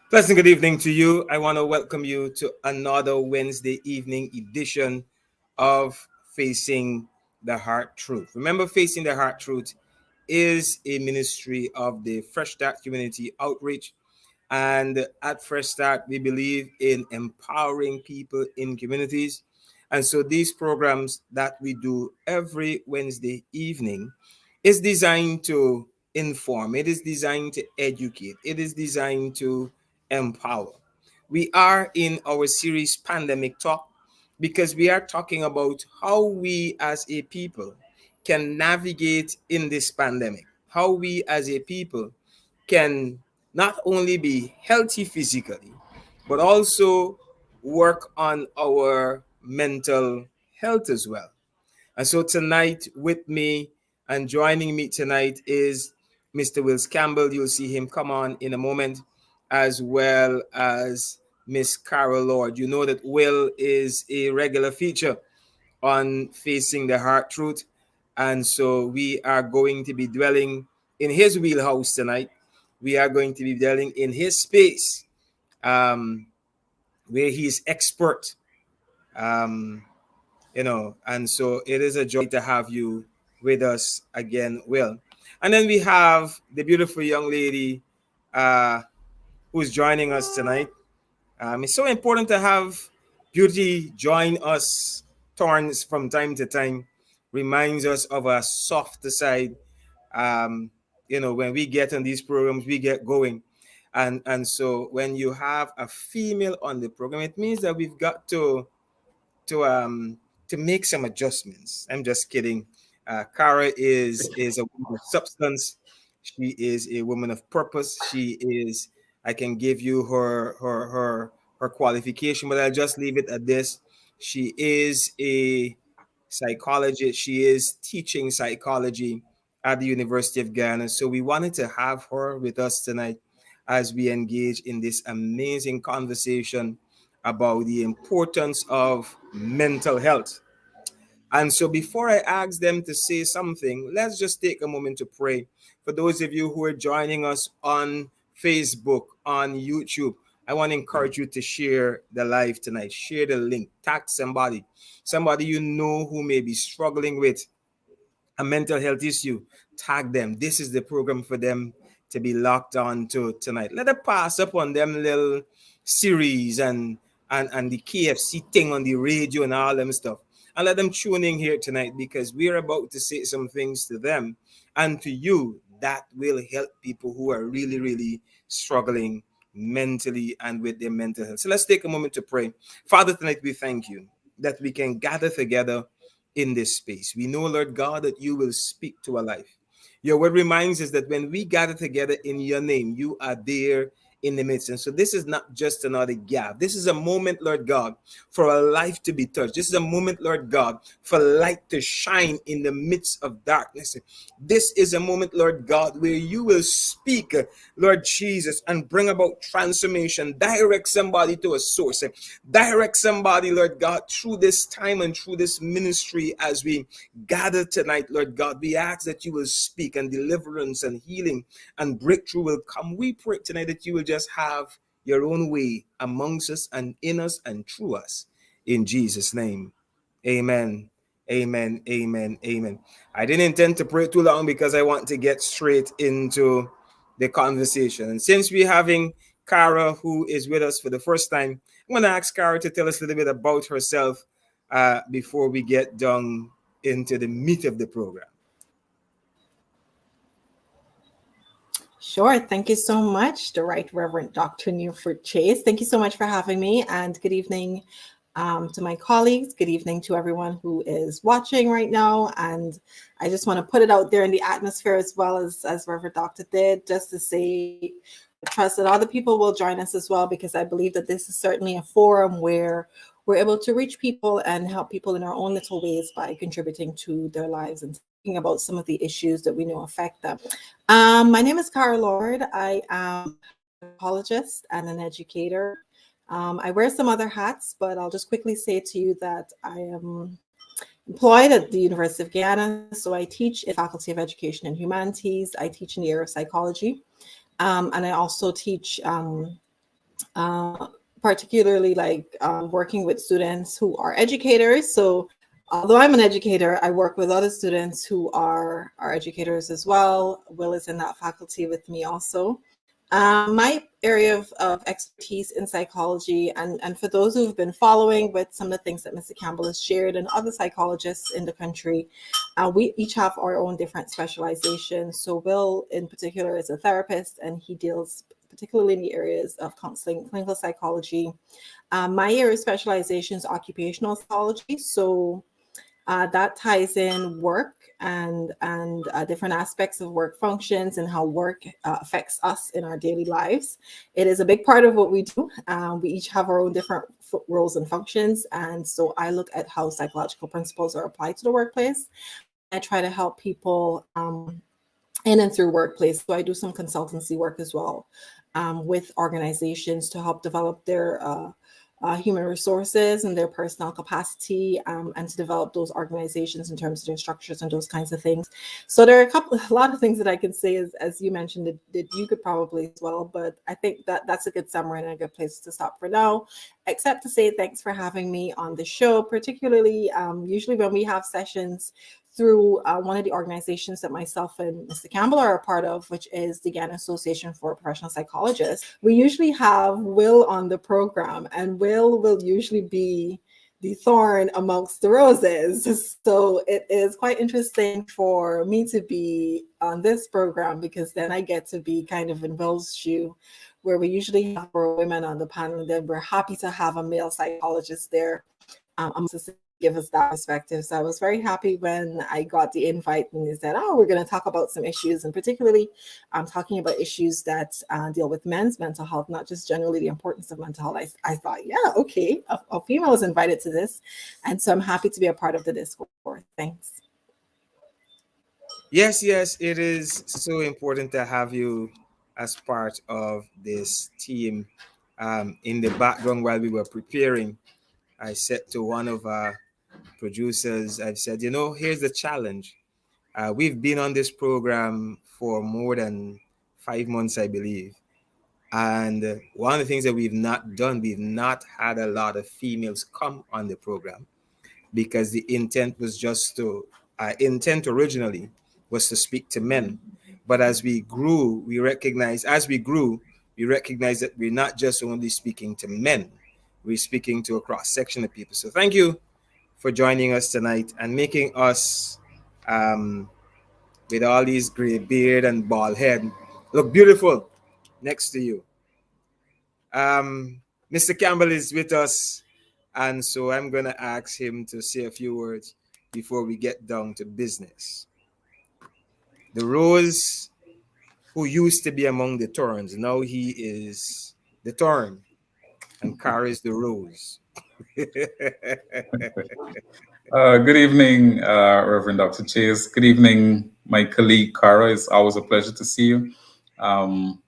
Pleasant good evening to you. I want to welcome you to another Wednesday evening edition of Facing the Heart Truth. Remember, Facing the Heart Truth is a ministry of the Fresh Start Community Outreach. And at Fresh Start, we believe in empowering people in communities. And so these programs that we do every Wednesday evening is designed to inform, it is designed to educate, it is designed to empower. We are in our series Pandemic Talk because we are talking about how we as a people can navigate in this pandemic, how we as a people can not only be healthy physically, but also work on our mental health as well. And so tonight with me and joining me tonight is Mr. Wills Campbell. You'll see him come on in a moment, as well as Miss Carol Lord. You know that Will is a regular feature on Facing the Heart Truth. And so we are going to be dwelling in his wheelhouse tonight. We are going to be dwelling in his space, um, where he is expert. Um, and so it is a joy to have you with us again, Will. And then we have the beautiful young lady uh, who's joining us tonight. It's so important to have beauty join us turns from time to time, reminds us of a softer side. um, when we get on these programs, we get going. And so when you have a female on the program, it means that we've got to um to make some adjustments. I'm just kidding. Kara is a woman of substance. She is a woman of purpose. She is. I can give you her qualification, but I'll just leave it at this. She is a psychologist. She is teaching psychology at the University of Ghana. So we wanted to have her with us tonight as we engage in this amazing conversation about the importance of mental health. And so, before I ask them to say something, let's just take a moment to pray. For those of you who are joining us on Facebook, on YouTube, I want to encourage you to share the live tonight. Share the link, tag somebody you know who may be struggling with a mental health issue. Tag them. This is the program for them to be locked on to tonight. Let it pass up on them little series and the KFC thing on the radio and all them stuff. And let them tune in here tonight because we're about to say some things to them and to you that will help people who are really, really struggling mentally and with their mental health. So let's take a moment to pray. Father, tonight we thank you that we can gather together in this space. We know, Lord God, that you will speak to our life. Your word reminds us that when we gather together in your name, you are there in the midst. And so this is not just another gap. This is a moment, Lord God, for a life to be touched. This is a moment, Lord God, for light to shine in the midst of darkness. This is a moment, Lord God, where you will speak, Lord Jesus, and bring about transformation. Direct somebody to a source. Direct somebody, Lord God, through this time and through this ministry as we gather tonight, Lord God. We ask that you will speak and deliverance and healing and breakthrough will come. We pray tonight that you will just have your own way amongst us and in us and through us. In Jesus' name, amen. Amen. Amen. Amen. I didn't intend to pray too long because I want to get straight into the conversation. And since we're having Kara, who is with us for the first time, I'm going to ask Kara to tell us a little bit about herself before we get down into the meat of the program. Sure. Thank you so much, the Right Reverend Dr. Neilford Chase. Thank you so much for having me, and good evening to my colleagues. Good evening to everyone who is watching right now. And I just want to put it out there in the atmosphere as well as Reverend Doctor did, just to say, I trust that other people will join us as well, because I believe that this is certainly a forum where we're able to reach people and help people in our own little ways by contributing to their lives and talking about some of the issues that we know affect them. My name is Cara Lord. I am a psychologist and an educator. I wear some other hats, but I'll just quickly say to you that I am employed at the University of Guyana. So I teach in the Faculty of Education and Humanities. I teach in the area of psychology. And I also teach uh, particularly like working with students who are educators. So, although I'm an educator, I work with other students who are educators as well. Will is in that faculty with me also. My area of expertise in psychology, and for those who've been following with some of the things that Mr. Campbell has shared and other psychologists in the country, we each have our own different specializations. So Will, in particular, is a therapist, and he deals particularly in the areas of counseling, clinical psychology. My area of specialization is occupational psychology. So that ties in work and different aspects of work functions and how work affects us in our daily lives. It is a big part of what we do. We each have our own different roles and functions, and so I look at how psychological principles are applied to the workplace. I try to help people in and through workplace. So I do some consultancy work as well with organizations to help develop their human resources and their personnel capacity, and to develop those organizations in terms of their structures and those kinds of things. So there are a lot of things that I can say, as you mentioned, that you could probably as well. But I think that that's a good summary and a good place to stop for now, except to say thanks for having me on the show, particularly usually when we have sessions through one of the organizations that myself and Mr. Campbell are a part of, which is the Ghana Association for Professional Psychologists. We usually have Will on the program, and will usually be the thorn amongst the roses. So it is quite interesting for me to be on this program, because then I get to be kind of in Will's shoe, where we usually have our women on the panel, and then we're happy to have a male psychologist there to give us that perspective. So I was very happy when I got the invite and they said, "Oh, we're going to talk about some issues, and particularly I'm talking about issues that deal with men's mental health, not just generally the importance of mental health." I thought, yeah, okay, a female is invited to this, and so I'm happy to be a part of the discourse. Thanks. Yes, yes, it is so important to have you as part of this team. In the background, while we were preparing, I said to one of our producers, I've said, here's the challenge. We've been on this program for more than 5 months, I believe. And one of the things that we've not had a lot of females come on the program, because the intent was just to, intent originally was to speak to men. But as we grew, we recognized that we're not just only speaking to men, we're speaking to a cross section of people. So thank you for joining us tonight and making us, um, with all these gray beard and bald head, look beautiful next to you. Mr. Campbell is with us, and so I'm going to ask him to say a few words before we get down to business. The rose who used to be among the thorns, now he is the thorn and carries the rose. Good evening, Reverend Dr. Chase. Good evening, my colleague Cara. It's always a pleasure to see you. Um,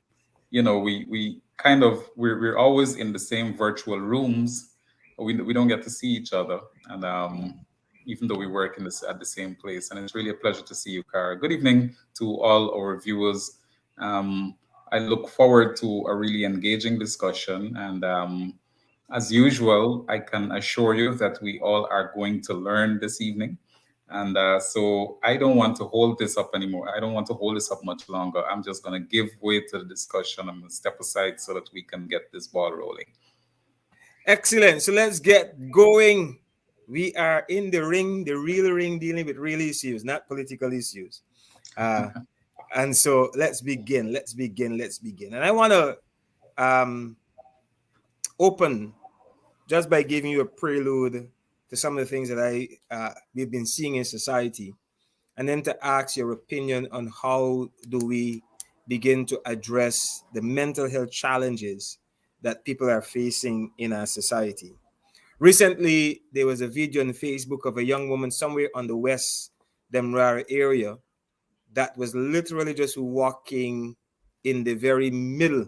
we kind of we're always in the same virtual rooms. We don't get to see each other, and even though we work at the same place, and it's really a pleasure to see you, Cara. Good evening to all our viewers. I look forward to a really engaging discussion, and as usual, I can assure you that we all are going to learn this evening. And so I don't want to hold this up anymore. I don't want to hold this up much longer. I'm just going to give way to the discussion. I'm going to step aside so that we can get this ball rolling. Excellent. So let's get going. We are in the ring, the real ring, dealing with real issues, not political issues. Uh, and so let's begin. Let's begin. Let's begin. And I want to um, open just by giving you a prelude to some of the things that we've been seeing in society, and then to ask your opinion on how do we begin to address the mental health challenges that people are facing in our society. Recently, there was a video on Facebook of a young woman somewhere on the West Demrara area that was literally just walking in the very middle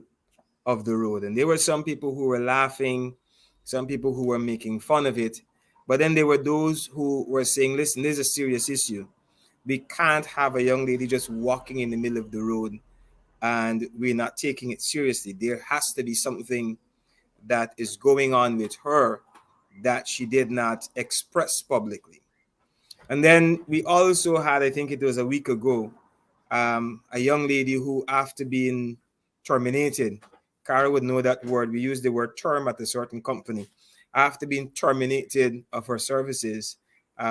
of the road. And there were some people who were laughing, some people who were making fun of it. But then there were those who were saying, listen, this is a serious issue. We can't have a young lady just walking in the middle of the road and we're not taking it seriously. There has to be something that is going on with her that she did not express publicly. And then we also had, I think it was a week ago, a young lady who, after being terminated, Cara would know that word. We use the word term at a certain company. After being terminated of her services,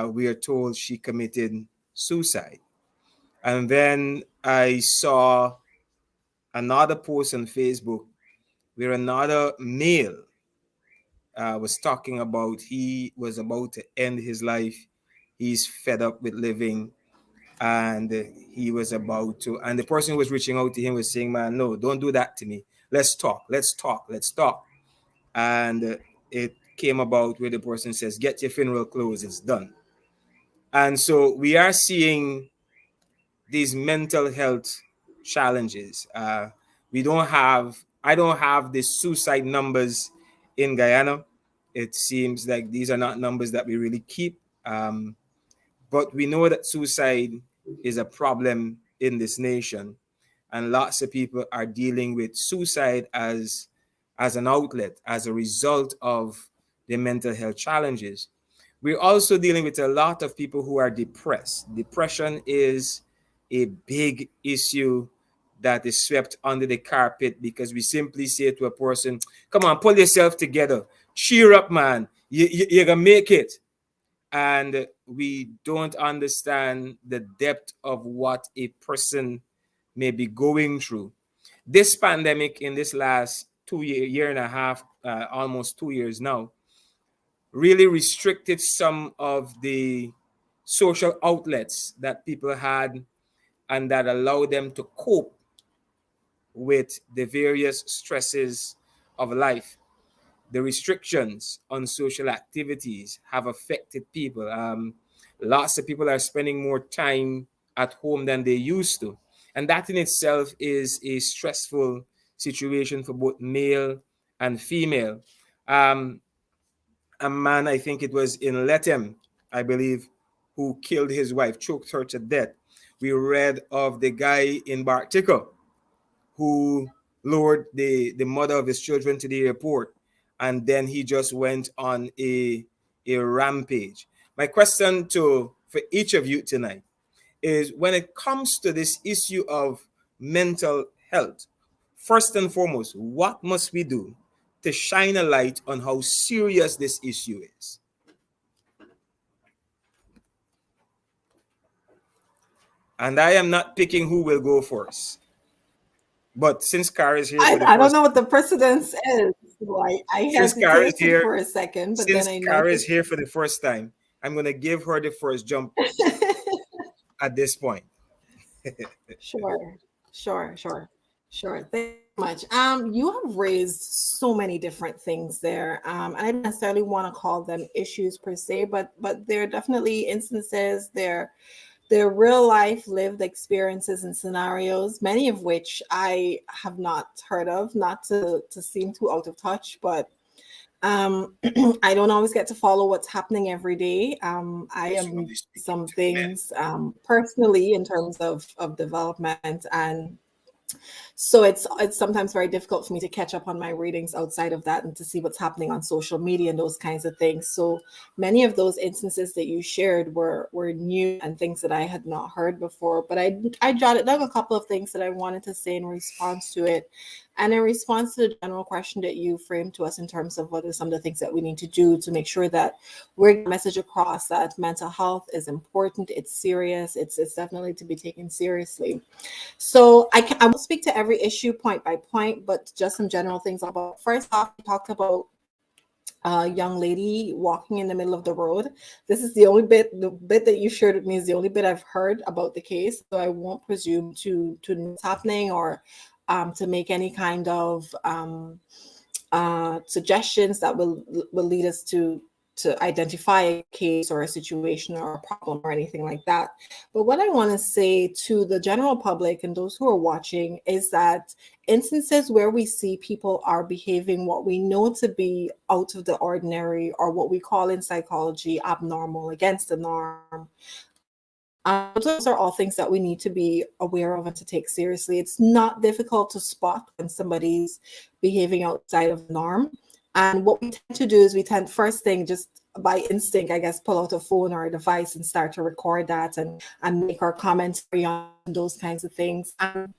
we are told she committed suicide. And then I saw another post on Facebook where another male was talking about he was about to end his life. He's fed up with living, and he was about to. And the person who was reaching out to him was saying, "Man, no, don't do that to me. Let's talk. Let's talk. Let's talk." And it came about where the person says, "Get your funeral clothes. It's done." And so we are seeing these mental health challenges. We don't have, I don't have the suicide numbers in Guyana. It seems like these are not numbers that we really keep. But we know that suicide is a problem in this nation, and lots of people are dealing with suicide as an outlet, as a result of the mental health challenges. We're also dealing with a lot of people who are depressed. Depression is a big issue that is swept under the carpet because we simply say to a person, "Come on, pull yourself together, cheer up, man. You're gonna make it." And we don't understand the depth of what a person may be going through. This pandemic, in this last year and a half, almost 2 years now, really restricted some of the social outlets that people had, and that allowed them to cope with the various stresses of life. The restrictions on social activities have affected people. Lots of people are spending more time at home than they used to. And that in itself is a stressful situation for both male and female. Um, a man, I think it was in Letem, I believe, who killed his wife, choked her to death. We read of the guy in Bartico who lured the mother of his children to the airport, and then he just went on a rampage. My question to for each of you tonight is, when it comes to this issue of mental health, first and foremost, what must we do to shine a light on how serious this issue is? And I am not picking who will go first. But since Cara is here for the I don't first know what the precedence is. So I since Cara is hesitated here, for a second, but then since I Cara is noticed. here for the first time, I'm gonna give her the first jump at this point. Sure, sure. Thank you so much. You have raised so many different things there, and I don't necessarily want to call them issues per se, but they're definitely instances. They're real life lived experiences and scenarios, many of which I have not heard of. Not to seem too out of touch, but I don't always get to follow what's happening every day. I Yes, you're am only speaking some to men. things personally in terms of development, and so it's sometimes very difficult for me to catch up on my readings outside of that and to see what's happening on social media and those kinds of things. So many of those instances that you shared were new and things that I had not heard before. But I jotted down a couple of things that I wanted to say in response to it. And in response to the general question that you framed to us in terms of what are some of the things that we need to do to make sure that we're getting the message across that mental health is important, it's serious, it's definitely to be taken seriously. So I won't speak to every issue point by point, but just some general things about. First off, we talked about a young lady walking in the middle of the road. This is the bit that you shared with me is the only bit I've heard about the case. So I won't presume to know what's happening or to make any kind of suggestions that will lead us to identify a case or a situation or a problem or anything like that. But what I want to say to the general public and those who are watching is that instances where we see people are behaving what we know to be out of the ordinary, or what we call in psychology abnormal, against the norm, those are all things that we need to be aware of and to take seriously. It's not difficult to spot when somebody's behaving outside of the norm. And what we tend to do is we tend first thing, just by instinct, I guess, pull out a phone or a device and start to record that and make our commentary on those kinds of things. And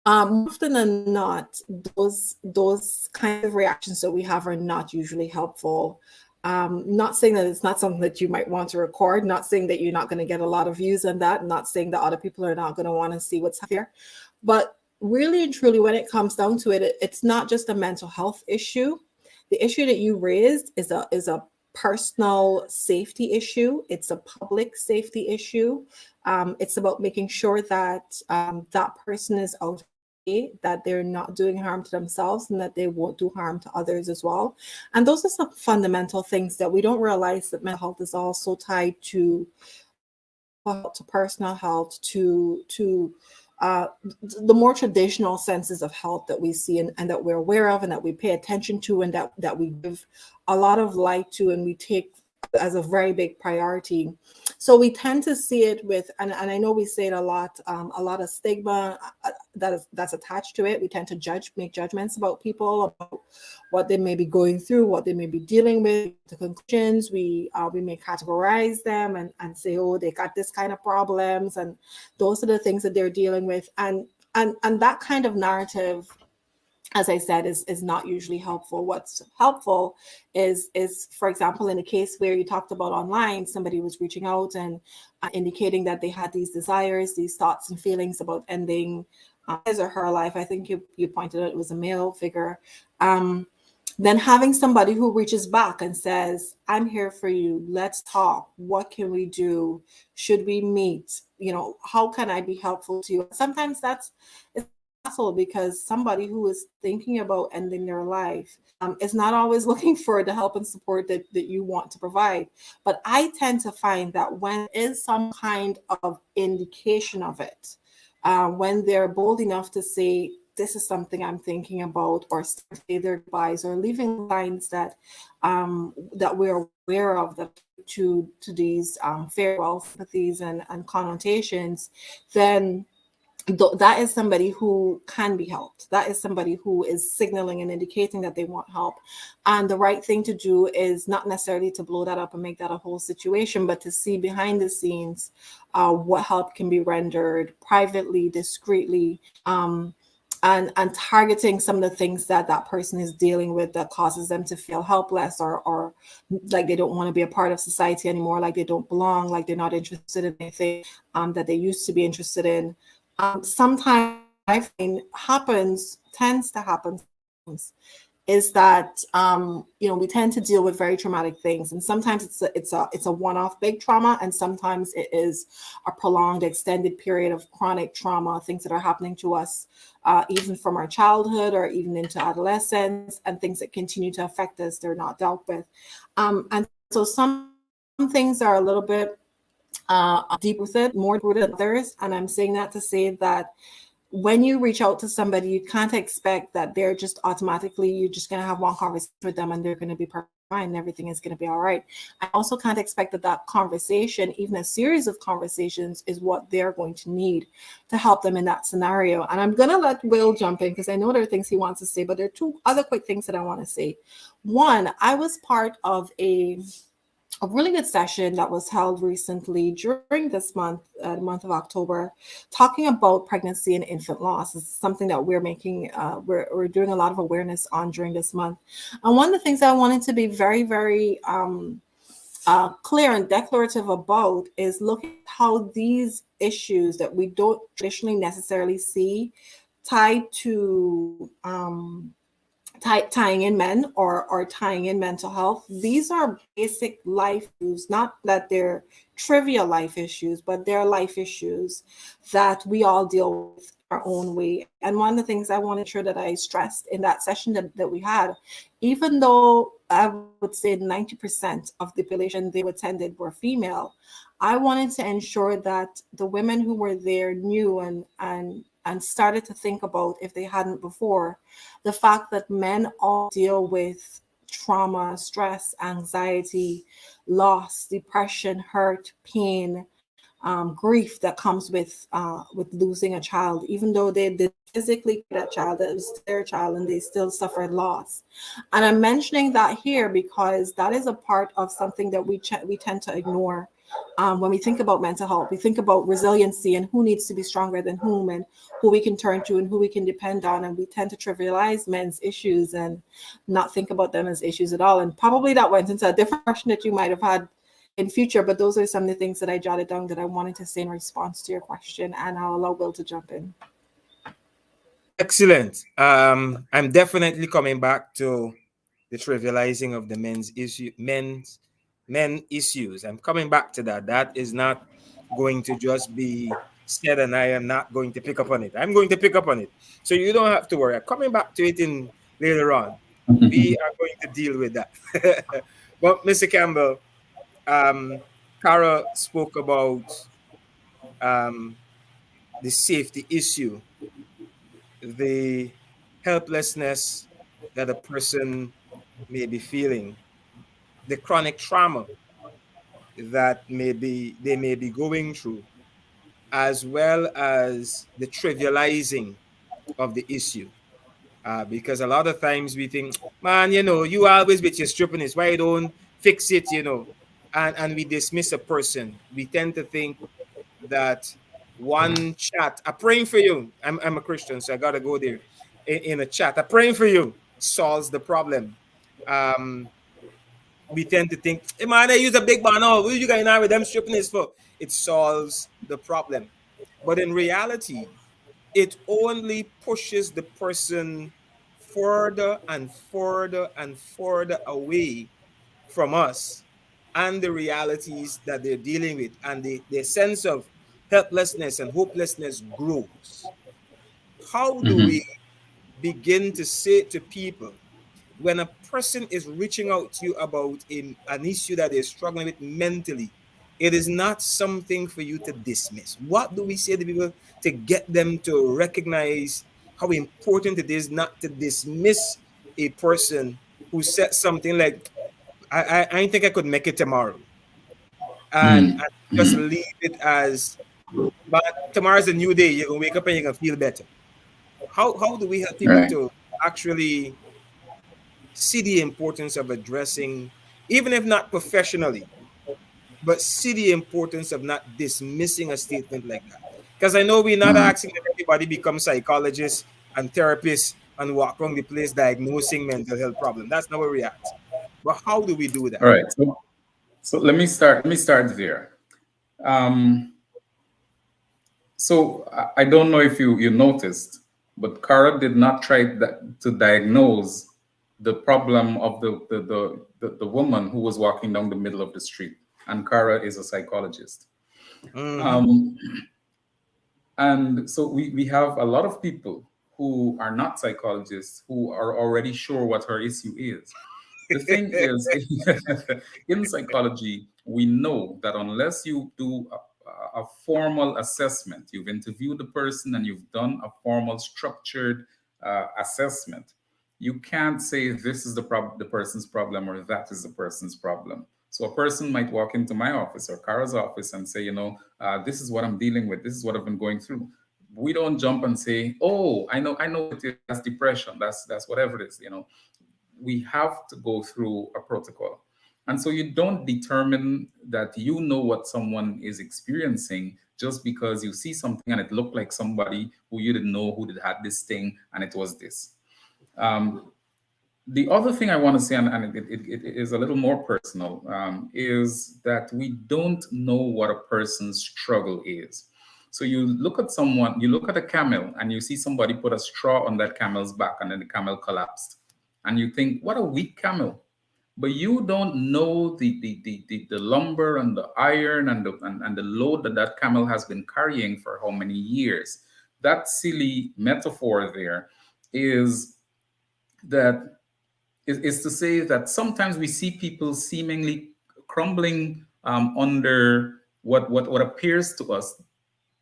often than not, those kinds of reactions that we have are not usually helpful. Not saying that it's not something that you might want to record, not saying that you're not going to get a lot of views on that, not saying that other people are not going to want to see what's there. But really and truly, when it comes down to it, it's not just a mental health issue. The issue that you raised is a personal safety issue. It's a public safety issue. It's about making sure that that person is out, that they're not doing harm to themselves and that they won't do harm to others as well. And those are some fundamental things that we don't realize, that mental health is also tied to personal health, to the more traditional senses of health that we see and that we're aware of and that we pay attention to and that we give a lot of light to and we take as a very big priority. So we tend to see it with, and I know we say it a lot of stigma that's attached to it. We tend to make judgments about people, about what they may be going through, what they may be dealing with, the conclusions. We may categorize them and say, oh, they got this kind of problems, and those are the things that they're dealing with. And that kind of narrative, as I said, is not usually helpful. What's helpful is, for example, in a case where you talked about online, somebody was reaching out and indicating that they had these desires, these thoughts and feelings about ending his or her life. I think you pointed out it was a male figure. Then having somebody who reaches back and says, I'm here for you. Let's talk. What can we do? Should we meet? How can I be helpful to you? Sometimes it's possible because somebody who is thinking about ending their life is not always looking for the help and support that you want to provide. But I tend to find that when there is some kind of indication of it, when they're bold enough to say, this is something I'm thinking about, or say their goodbyes, or leaving lines that we're aware of, that to these farewell sympathies and connotations, then that is somebody who can be helped. That is somebody who is signaling and indicating that they want help. And the right thing to do is not necessarily to blow that up and make that a whole situation, but to see behind the scenes what help can be rendered privately, discreetly, and targeting some of the things that person is dealing with that causes them to feel helpless, or like they don't want to be a part of society anymore, like they don't belong, like they're not interested in anything that they used to be interested in. Sometimes I find tends to happen is that we tend to deal with very traumatic things, and sometimes it's a one-off big trauma, and sometimes it is a prolonged, extended period of chronic trauma, things that are happening to us even from our childhood or even into adolescence, and things that continue to affect us, they're not dealt with. And so some things are a little bit deep-rooted, more rooted than others. And I'm saying that to say that when you reach out to somebody, you can't expect that they're just automatically, you're just going to have one conversation with them and they're going to be perfect and everything is going to be all right. I also can't expect that conversation, even a series of conversations, is what they're going to need to help them in that scenario. And I'm going to let Will jump in because I know there are things he wants to say, but there are two other quick things that I want to say. One, I was part of a really good session that was held recently during this month, the month of October, talking about pregnancy and infant loss. It's something that we're making, we're doing a lot of awareness on during this month. And one of the things I wanted to be very, very clear and declarative about is looking at how these issues that we don't traditionally necessarily see tied to tying in men or tying in mental health. These are basic life issues, not that they're trivial life issues, but they're life issues that we all deal with our own way. And one of the things I wanted to sure that I stressed in that session that we had, even though I would say 90% of the population they attended were female, I wanted to ensure that the women who were there knew and started to think about, if they hadn't before, the fact that men all deal with trauma, stress, anxiety, loss, depression, hurt, pain, grief that comes with losing a child, even though they physically create that child, that was their child, and they still suffered loss. And I'm mentioning that here because that is a part of something that we tend to ignore. When we think about mental health, we think about resiliency and who needs to be stronger than whom, and who we can turn to and who we can depend on. And we tend to trivialize men's issues and not think about them as issues at all. And probably that went into a different question that you might have had in future, but those are some of the things that I jotted down that I wanted to say in response to your question, and I'll allow Will to jump in. Excellent. I'm definitely coming back to the trivializing of the men issues. I'm coming back to that. That is not going to just be said, and I am not going to pick up on it. I'm going to pick up on it, so you don't have to worry. I'm coming back to it in later on. We are going to deal with that. But Mr. Campbell, Cara spoke about um, the safety issue, the helplessness that a person may be feeling, the chronic trauma that they may be going through, as well as the trivializing of the issue. Because a lot of times we think, man, you always with your stupidness, why you don't fix it? And we dismiss a person. We tend to think that one chat, I'm praying for you. I'm a Christian, so I got to go there. In a chat, I'm praying for you, solves the problem. Um, we tend to think, hey man, they use a big banner. What you guys now with them stripping this for? It solves the problem. But in reality, it only pushes the person further and further and further away from us and the realities that they're dealing with. And the sense of helplessness and hopelessness grows. How do we begin to say to people, when a person is reaching out to you about an issue that they're struggling with mentally, it is not something for you to dismiss? What do we say to people to get them to recognize how important it is not to dismiss a person who said something like, I think I could make it tomorrow, and just leave it as, but tomorrow's a new day. You're gonna wake up and you're gonna feel better. How do we help people Right. to actually see the importance of addressing, even if not professionally, but see the importance of not dismissing a statement like that? Because I know we're not asking that everybody become psychologists and therapists and walk around the place diagnosing mental health problem. That's not where we're at. But how do we do All that? right. So let me start. Let me start there. Um, I don't know if you noticed, but Cara did not try to diagnose the problem of the woman who was walking down the middle of the street. And Cara is a psychologist. Mm-hmm. Um, and so we have a lot of people who are not psychologists who are already sure what her issue is. The thing is, in psychology, we know that unless you do a formal assessment, you've interviewed the person and you've done a formal, structured assessment, you can't say this is the person's problem or that is the person's problem. So a person might walk into my office or Kara's office and say, this is what I'm dealing with. This is what I've been going through. We don't jump and say, oh, I know what it is. That's depression. That's whatever it is. We have to go through a protocol. And so you don't determine that you know what someone is experiencing just because you see something and it looked like somebody who you didn't know who had this thing and it was this. The other thing I want to say, and it is a little more personal, is that we don't know what a person's struggle is. So you look at someone, you look at a camel, and you see somebody put a straw on that camel's back, and then the camel collapsed. And you think, what a weak camel. But you don't know the lumber and the iron and the load that camel has been carrying for how many years. That silly metaphor there is that is to say that sometimes we see people seemingly crumbling under what appears to us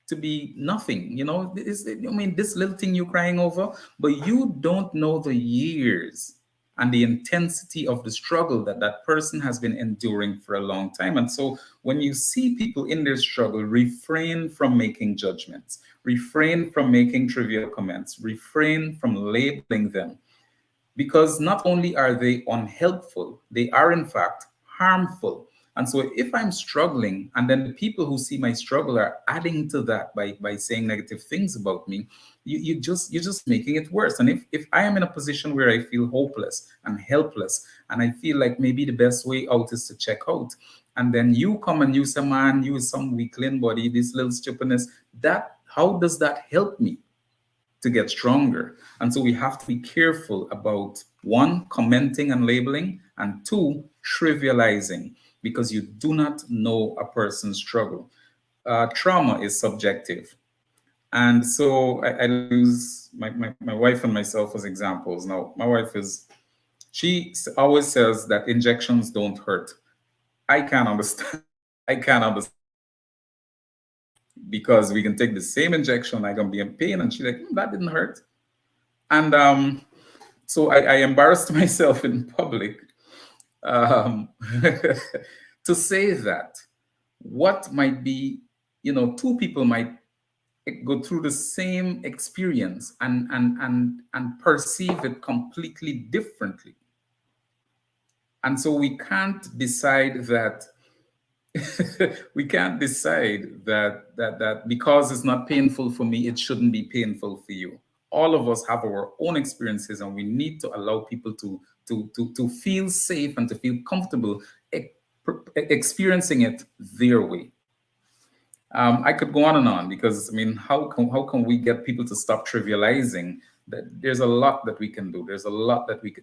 to be nothing. This little thing you're crying over, but you don't know the years and the intensity of the struggle that that person has been enduring for a long time. And so when you see people in their struggle, refrain from making judgments, refrain from making trivial comments, refrain from labeling them, because not only are they unhelpful, they are in fact harmful. And so if I'm struggling, and then the people who see my struggle are adding to that by saying negative things about me, you're just making it worse. And if I am in a position where I feel hopeless and helpless, and I feel like maybe the best way out is to check out, and then you come and you say, man, you is some weakling body, this little stupidness, that how does that help me to get stronger? And so we have to be careful about, one, commenting and labeling, and two, trivializing, because you do not know a person's struggle. Trauma is subjective. And so I use my wife and myself as examples. Now, my wife she always says that injections don't hurt. I can't understand. I can't understand, because we can take the same injection, I can be in pain, and she's like, that didn't hurt. And so I embarrassed myself in public um, to say that what might be, two people might go through the same experience and perceive it completely differently. And so we can't decide that we can't decide that because it's not painful for me, it shouldn't be painful for you. All of us have our own experiences, and we need to allow people to feel safe and to feel comfortable experiencing it their way. I could go on and on, because I mean, how can we get people to stop trivializing that? There's a lot that we can do. There's a lot that we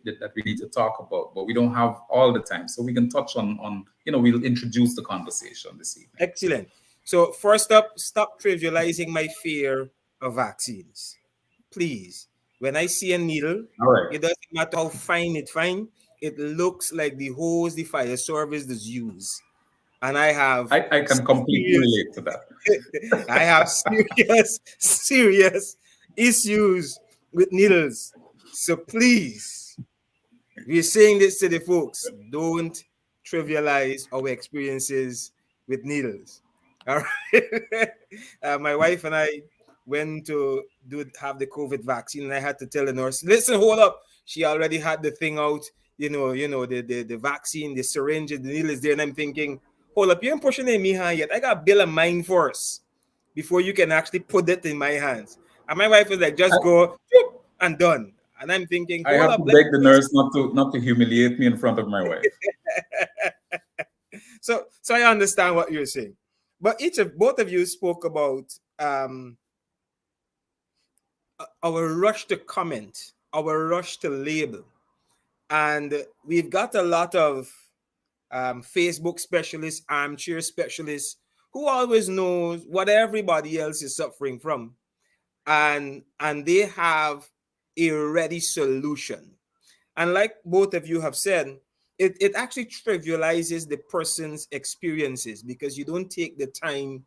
need to talk about, but we don't have all the time. So we can touch on we'll introduce the conversation this evening. Excellent. So first up, stop trivializing my fear of vaccines. Please. When I see a needle, All right. it doesn't matter how fine. It looks like the hose the fire service does use. And I can completely relate to that. I have serious issues with needles. So please, we're saying this to the folks. Don't trivialize our experiences with needles. All right. My wife and I went to have the COVID vaccine, and I had to tell the nurse, listen, hold up. She already had the thing out, the vaccine, the syringe, the needle is there. And I'm thinking, hold up, you ain't pushing it in my hand yet. I got to build a mind first before you can actually put it in my hands. And my wife was like, just go and done. And I'm thinking, I have to beg the nurse not to humiliate me in front of my wife. So I understand what you're saying. But both of you spoke about our rush to comment, our rush to label. And we've got a lot of Facebook specialists, armchair specialists, who always knows what everybody else is suffering from, and they have a ready solution. And like both of you have said, it actually trivializes the person's experiences, because you don't take the time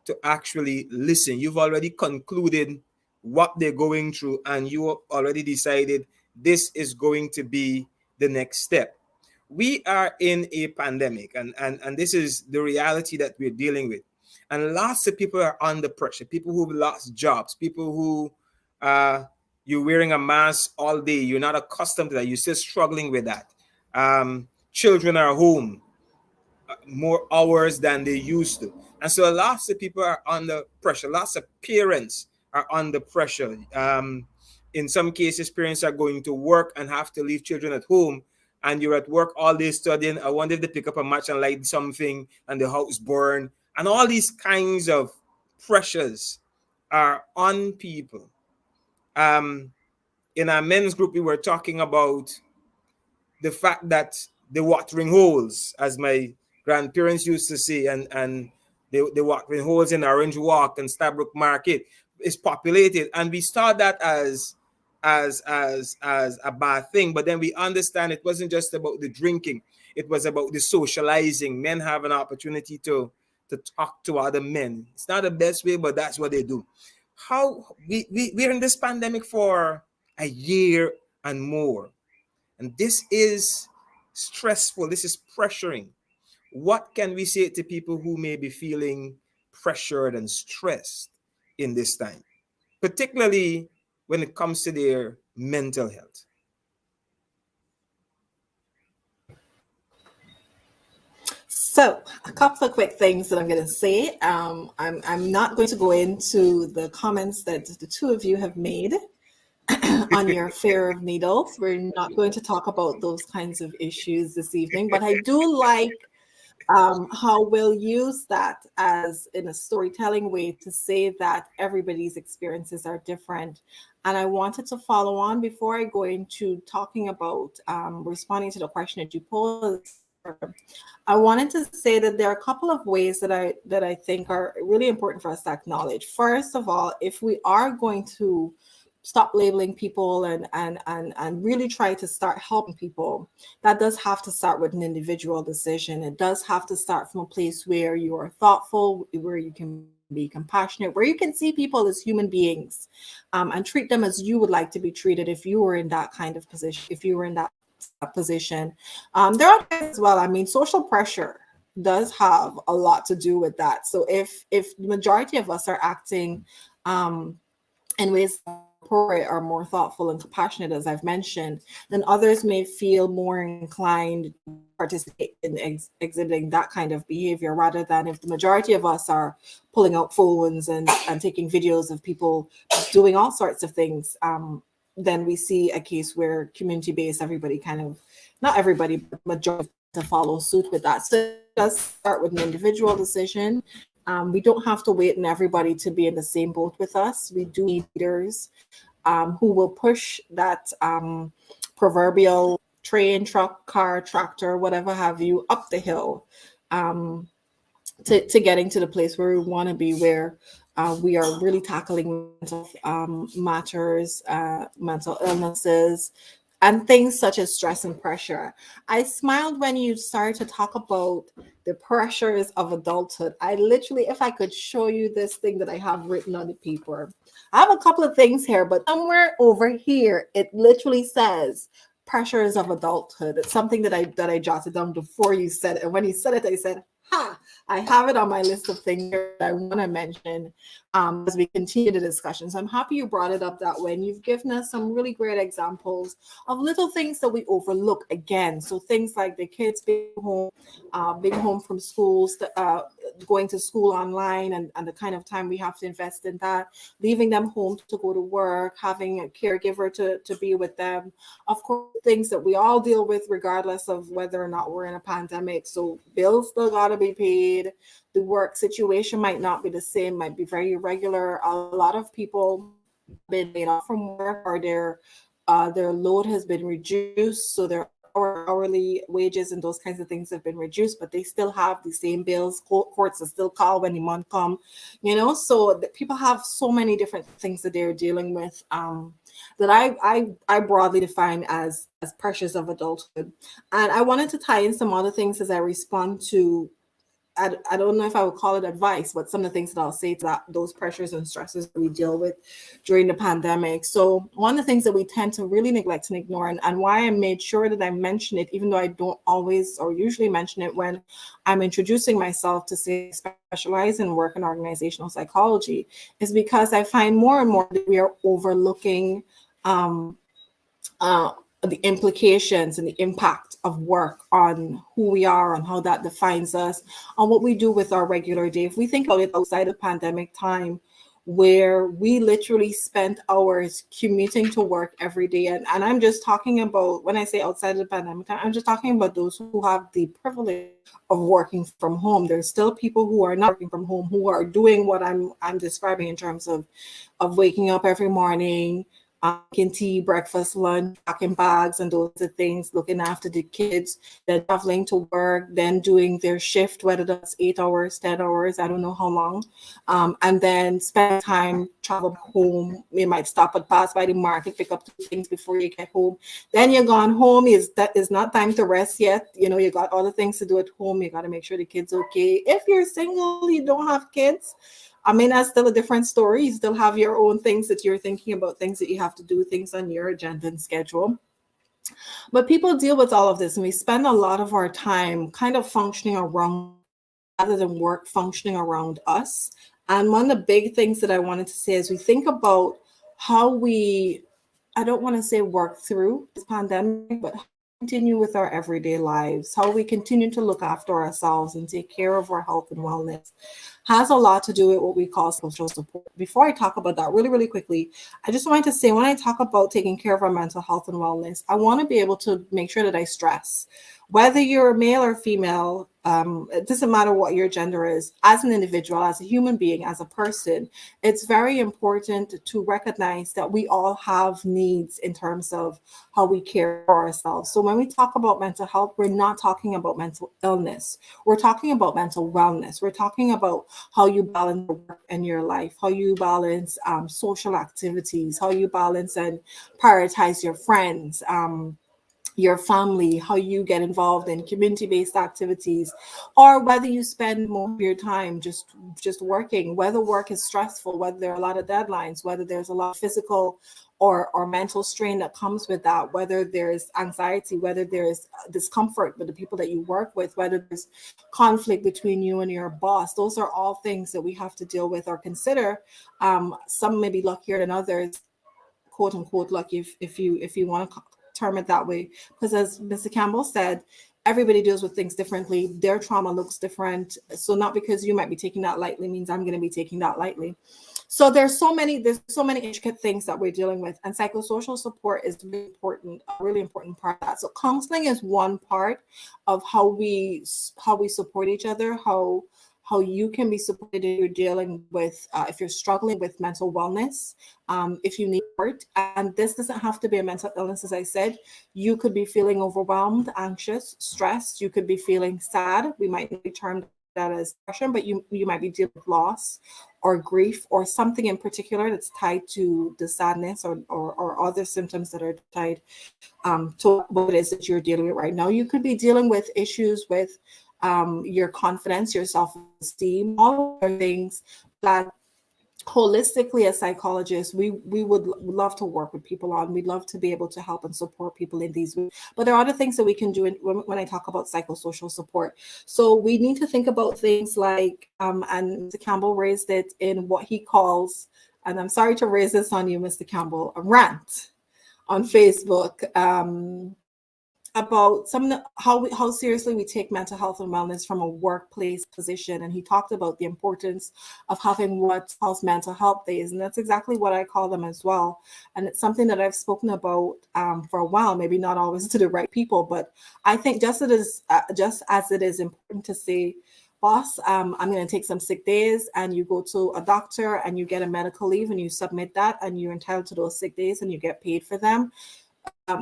to actually listen. You've already concluded what they're going through, and you have already decided this is going to be the next step. We are in a pandemic, and this is the reality that we're dealing with. And lots of people are under pressure. People who've lost jobs, people who you're wearing a mask all day. You're not accustomed to that. You're still struggling with that. Children are home more hours than they used to. And so lots of people are under pressure. Lots of parents are under pressure. In some cases, parents are going to work and have to leave children at home. And you're at work all day studying. I wonder if they pick up a match and light something and the house burn. And all these kinds of pressures are on people. In our men's group, we were talking about the fact that the watering holes, as my grandparents used to say, and the watering holes in Orange Walk and Stabrook Market is populated. And we saw that as a bad thing, but then we understand it wasn't just about the drinking, it was about the socializing. Men have an opportunity to talk to other men. It's not the best way, but that's what they do. How we're in this pandemic for a year and more, And this is stressful. This is pressuring. What can we say to people who may be feeling pressured and stressed in this time, particularly when it comes to their mental health? So, a couple of quick things that I'm going to say. I'm not going to go into the comments that the two of you have made on your fear of needles. We're not going to talk about those kinds of issues this evening, but I do like how we'll use that as in a storytelling way to say that everybody's experiences are different. And I wanted to follow on before I go into talking about responding to the question that you posed. I wanted to say that there are a couple of ways that I think are really important for us to acknowledge. First of all, if we are going to stop labeling people and really try to start helping people, that does have to start with an individual decision. It does have to start from a place where you are thoughtful, where you can be compassionate, where you can see people as human beings, and treat them as you would like to be treated if you were in that kind of position, if you were in that position. There are things as well. I mean, social pressure does have a lot to do with that. So if the majority of us are acting in ways appropriate or more thoughtful and compassionate, as I've mentioned, then others may feel more inclined to participate in exhibiting that kind of behavior, rather than if the majority of us are pulling out phones and taking videos of people doing all sorts of things. Then we see a case where community-based, everybody kind of, not everybody, but majority to follow suit with that. So it does start with an individual decision. We don't have to wait on everybody to be in the same boat with us. We do need leaders who will push that proverbial train, truck, car, tractor, whatever have you, up the hill to getting to the place where we want to be, where we are really tackling mental matters, mental illnesses, and things such as stress and pressure. I smiled when you started to talk about the pressures of adulthood. I literally, if I could show you this thing that I have written on the paper, I have a couple of things here, but somewhere over here, it literally says pressures of adulthood. It's something that I jotted down before you said it. And when you said it, I said, ha, I have it on my list of things that I want to mention as we continue the discussion. So I'm happy you brought it up that way. And you've given us some really great examples of little things that we overlook again. So things like the kids being home from schools, going to school online, and the kind of time we have to invest in that, leaving them home to go to work, having a caregiver to be with them. Of course, things that we all deal with regardless of whether or not we're in a pandemic. So bills still got to be paid. The work situation might not be the same, might be very irregular. A lot of people have been laid off from work, or their load has been reduced, so their hourly wages and those kinds of things have been reduced, but they still have the same bills. Courts are still called when the month come, so people have so many different things that they're dealing with that I broadly define as pressures of adulthood. And I wanted to tie in some other things as I respond to, I don't know if I would call it advice, but some of the things that I'll say to those pressures and stresses that we deal with during the pandemic. So one of the things that we tend to really neglect and ignore, and why I made sure that I mention it, even though I don't always or usually mention it when I'm introducing myself to say specialize in work and organizational psychology, is because I find more and more that we are overlooking the implications and the impact of work on who we are, on how that defines us, on what we do with our regular day. If we think about it outside of pandemic time, where we literally spent hours commuting to work every day. And I'm just talking about, when I say outside of the pandemic time, I'm just talking about those who have the privilege of working from home. There's still people who are not working from home, who are doing what I'm describing in terms of waking up every morning, making tea, breakfast, lunch, packing bags, and those are things, looking after the kids, then traveling to work, then doing their shift, whether that's 8 hours, 10 hours, I don't know how long, and then spend time travel home. You might stop and pass by the market, pick up 2 things before you get home. Then you're gone home. That is not time to rest yet. You got all the things to do at home. You got to make sure the kids are okay. If you're single, you don't have kids, I mean, that's still a different story. You still have your own things that you're thinking about, things that you have to do, things on your agenda and schedule. But people deal with all of this, and we spend a lot of our time kind of functioning around rather than work functioning around us. And one of the big things that I wanted to say is we think about how we, I don't want to say work through this pandemic, but continue with our everyday lives, how we continue to look after ourselves and take care of our health and wellness has a lot to do with what we call social support. Before I talk about that really, really quickly, I just wanted to say when I talk about taking care of our mental health and wellness, I want to be able to make sure that I stress whether you're male or female, it doesn't matter what your gender is, as an individual, as a human being, as a person, it's very important to recognize that we all have needs in terms of how we care for ourselves. So when we talk about mental health, we're not talking about mental illness. We're talking about mental wellness. We're talking about how you balance work in your life, how you balance social activities, how you balance and prioritize your friends, your family, how you get involved in community-based activities, or whether you spend more of your time just working, whether work is stressful, whether there are a lot of deadlines, whether there's a lot of physical or mental strain that comes with that, whether there's anxiety, whether there's discomfort with the people that you work with, whether there's conflict between you and your boss. Those are all things that we have to deal with or consider. Some may be luckier than others, quote unquote lucky, if you want to term it that way, because as Mr. Campbell said, everybody deals with things differently. Their trauma looks different, so not because you might be taking that lightly means I'm going to be taking that lightly. So there's so many intricate things that we're dealing with, and psychosocial support is really important, a really important part of that. So counseling is one part of how we support each other, how you can be supported if you're dealing with, if you're struggling with mental wellness, if you need support. And this doesn't have to be a mental illness, as I said. You could be feeling overwhelmed, anxious, stressed. You could be feeling sad. We might not term that as depression, but you might be dealing with loss or grief or something in particular that's tied to the sadness or other symptoms that are tied to what it is that you're dealing with right now. You could be dealing with issues with your confidence, your self-esteem, all of the things that holistically as psychologists we would love to work with people on. We'd love to be able to help and support people in these ways. But there are other things that we can do when I talk about psychosocial support. So we need to think about things like, and Mr. Campbell raised it in what he calls, and I'm sorry to raise this on you, Mr. Campbell, a rant on Facebook, about how seriously we take mental health and wellness from a workplace position. And he talked about the importance of having what's called mental health days, and that's exactly what I call them as well. And it's something that I've spoken about for a while, maybe not always to the right people, but I think just as it is important to say, boss, I'm going to take some sick days, and you go to a doctor and you get a medical leave and you submit that and you're entitled to those sick days and you get paid for them.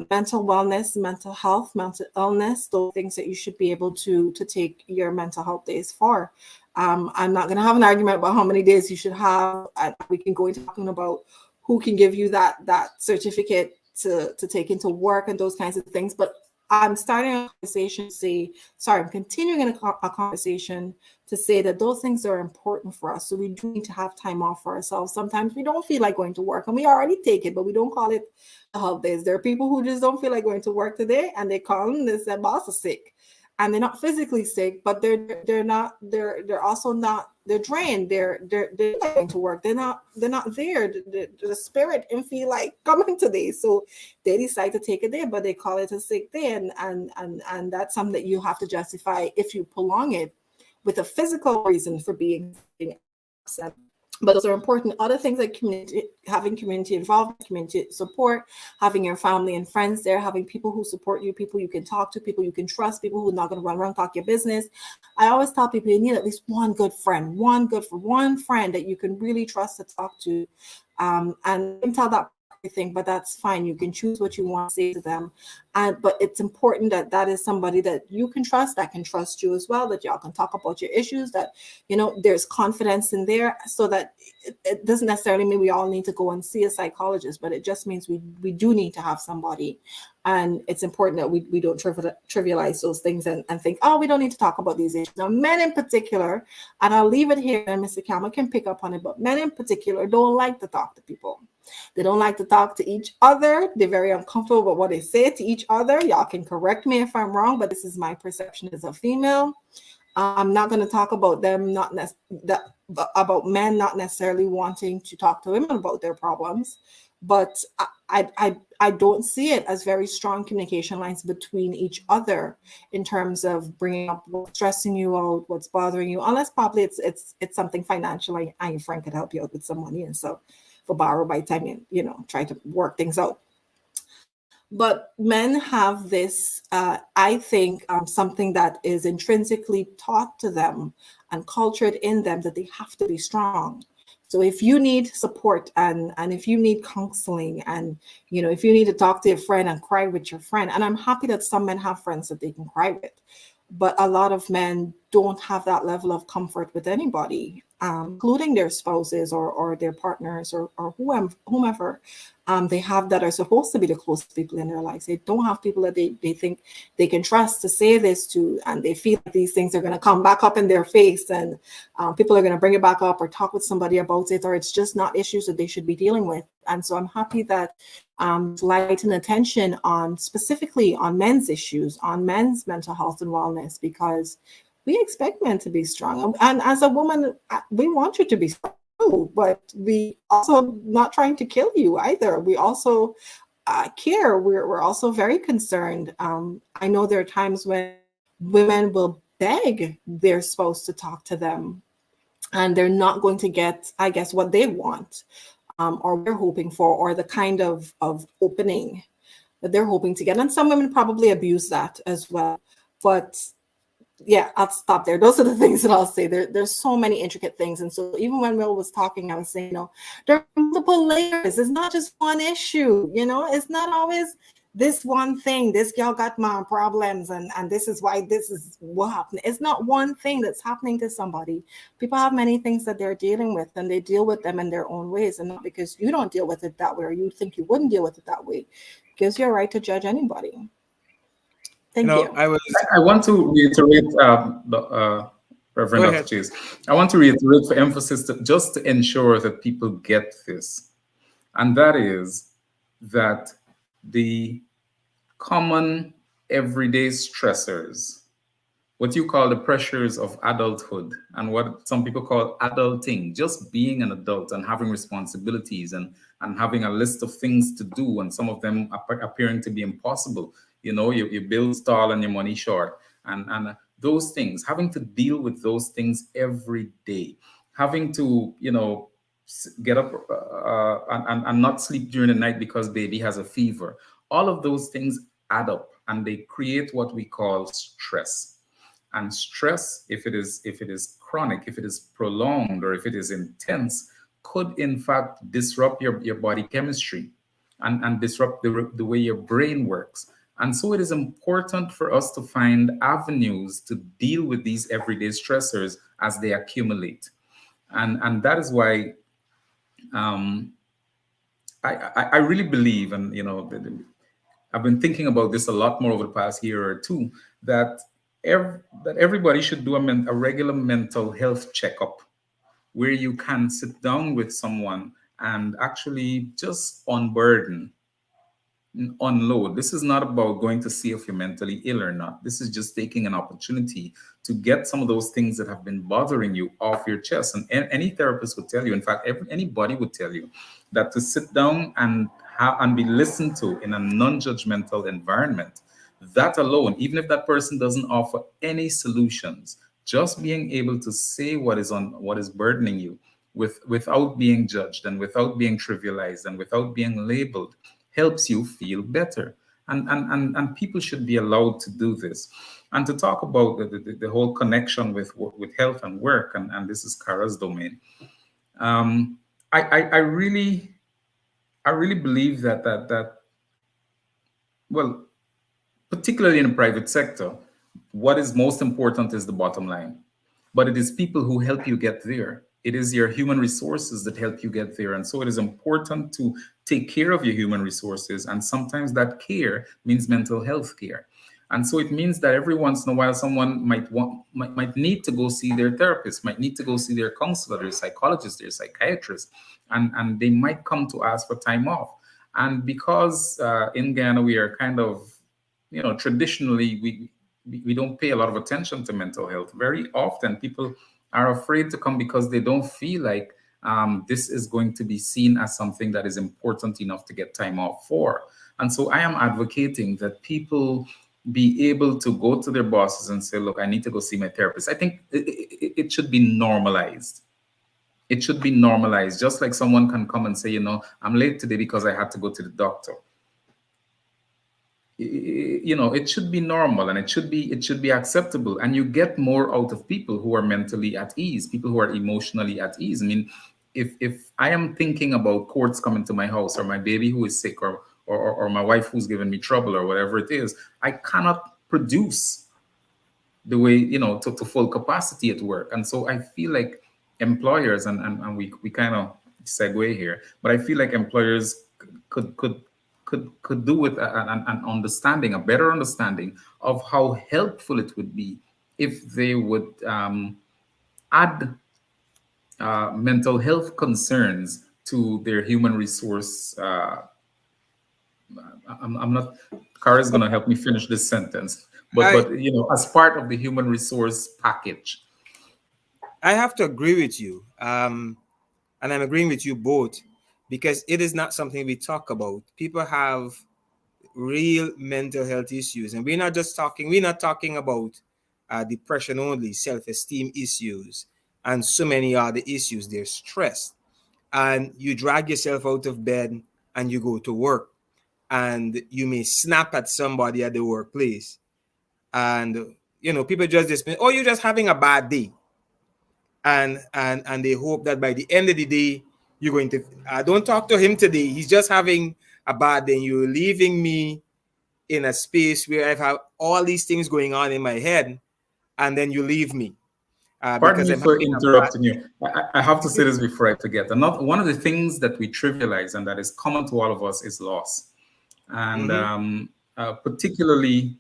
Mental wellness, mental health, mental illness, those things that you should be able to take your mental health days for. I'm not going to have an argument about how many days you should have. We can go into talking about who can give you that certificate to take into work and those kinds of things. But I'm starting a conversation to say, I'm continuing a conversation to say that those things are important for us. So we do need to have time off for ourselves. Sometimes we don't feel like going to work and we already take it, but we don't call it the holidays. There are people who just don't feel like going to work today and they call and they say, boss is sick. And they're not physically sick, but they're also not, they're drained. They're going to work. They're not there. The spirit and feel like coming today. So they decide to take a day, but they call it a sick day. And that's something that you have to justify if you prolong it with a physical reason for being absent. But those are important. Other things like having community involvement, community support, having your family and friends there, having people who support you, people you can talk to, people you can trust, people who are not going to run around talk your business. I always tell people you need at least one good friend, one friend that you can really trust to talk to. And you can tell that everything, but that's fine. You can choose what you want to say to them. But it's important that is somebody that you can trust, that can trust you as well, that y'all can talk about your issues, that, there's confidence in there, so that it doesn't necessarily mean we all need to go and see a psychologist, but it just means we do need to have somebody. And it's important that we don't trivialize those things and think, oh, we don't need to talk about these issues. Now, men in particular, and I'll leave it here and Mr. Campbell can pick up on it, but men in particular don't like to talk to people. They don't like to talk to each other. They're very uncomfortable with what they say to each other. Y'all can correct me if I'm wrong, but this is my perception as a female. I'm not going to talk about them, about men not necessarily wanting to talk to women about their problems, but I don't see it as very strong communication lines between each other in terms of bringing up what's stressing you out, what's bothering you, unless probably it's something financial. Like, and your friend could help you out with some money, and so for borrow by the time you try to work things out. But men have this, I think, something that is intrinsically taught to them and cultured in them, that they have to be strong. So if you need support and if you need counseling, and if you need to talk to your friend and cry with your friend, and I'm happy that some men have friends that they can cry with, but a lot of men don't have that level of comfort with anybody, including their spouses or their partners or whomever they have that are supposed to be the closest people in their lives. They don't have people that they think they can trust to say this to, and they feel like these things are going to come back up in their face, and people are going to bring it back up or talk with somebody about it, or it's just not issues that they should be dealing with. And so I'm happy that light and attention on specifically on men's issues, on men's mental health and wellness, because we expect men to be strong. And as a woman, we want you to be strong too, but we also not trying to kill you either. We also care. We're also very concerned. I know there are times when women will beg their spouse to talk to them, and they're not going to get, I guess, what they want, or they're hoping for, or the kind of opening that they're hoping to get. And some women probably abuse that as well. But yeah, I'll stop there. Those are the things that I'll say. There's so many intricate things. And so even when Will was talking, I was saying, there are multiple layers. It's not just one issue. It's not always this one thing. This girl got mom problems, and this is why this is what happened. It's not one thing that's happening to somebody. People have many things that they're dealing with, and they deal with them in their own ways. And not because you don't deal with it that way, or you think you wouldn't deal with it that way, gives you a right to judge anybody. Thank you. I want to reiterate, Reverend Dr. Chase. I want to reiterate for emphasis, just to ensure that people get this, and that is that the common everyday stressors, what you call the pressures of adulthood, and what some people call adulting, just being an adult and having responsibilities and having a list of things to do, and some of them appearing to be impossible. Your bills tall and your money short, and those things, having to deal with those things every day, having to, get up and not sleep during the night because baby has a fever. All of those things add up, and they create what we call stress. And stress, if it is chronic, if it is prolonged, or if it is intense, could in fact disrupt your body chemistry and disrupt the way your brain works. And so it is important for us to find avenues to deal with these everyday stressors as they accumulate. And that is why I really believe, and I've been thinking about this a lot more over the past year or two, that everybody should do a regular mental health checkup, where you can sit down with someone and actually just unburden, unload. This is not about going to see if you're mentally ill or not. This is just taking an opportunity to get some of those things that have been bothering you off your chest. And any therapist would tell you, in fact, anybody would tell you, that to sit down and be listened to in a non-judgmental environment, that alone, even if that person doesn't offer any solutions, just being able to say what is burdening you without being judged and without being trivialized and without being labeled, helps you feel better. And people should be allowed to do this. And to talk about the whole connection with health and work, and this is Kara's domain. I really believe that well, particularly in the private sector, what is most important is the bottom line. But it is people who help you get there. It is your human resources that help you get there. And so it is important to take care of your human resources. And sometimes that care means mental health care. And so it means that every once in a while, someone might need to go see their therapist, might need to go see their counselor, their psychologist, their psychiatrist, and they might come to ask for time off. And because in Ghana we are kind of, traditionally we don't pay a lot of attention to mental health. Very often people are afraid to come because they don't feel like this is going to be seen as something that is important enough to get time off for. And so I am advocating that people be able to go to their bosses and say, look, I need to go see my therapist. I think it should be normalized. It should be normalized, just like someone can come and say, I'm late today because I had to go to the doctor. It should be normal, and it should be acceptable, and you get more out of people who are mentally at ease, people who are emotionally at ease. I mean, if I am thinking about courts coming to my house, or my baby who is sick, or my wife who's given me trouble, or whatever it is, I cannot produce the way, to full capacity at work. And so I feel like employers, and we kind of segue here, but I feel like employers could do with an understanding, a better understanding of how helpful it would be if they would add mental health concerns to their human resource. I'm not. Kara's going to help me finish this sentence, but as part of the human resource package. I have to agree with you, and I'm agreeing with you both, because it is not something we talk about. People have real mental health issues, and we're not talking about depression only, self-esteem issues, and so many other issues. There's stress, and you drag yourself out of bed and you go to work, and you may snap at somebody at the workplace, and people just dismiss, oh, you're just having a bad day, and they hope that by the end of the day you're going to, don't talk to him today, he's just having a bad day. You're leaving me in a space where I have all these things going on in my head, and then you leave me Pardon because me I'm for having a bad interrupting you. I have to say this before I forget. One of the things that we trivialize and that is common to all of us is loss, and particularly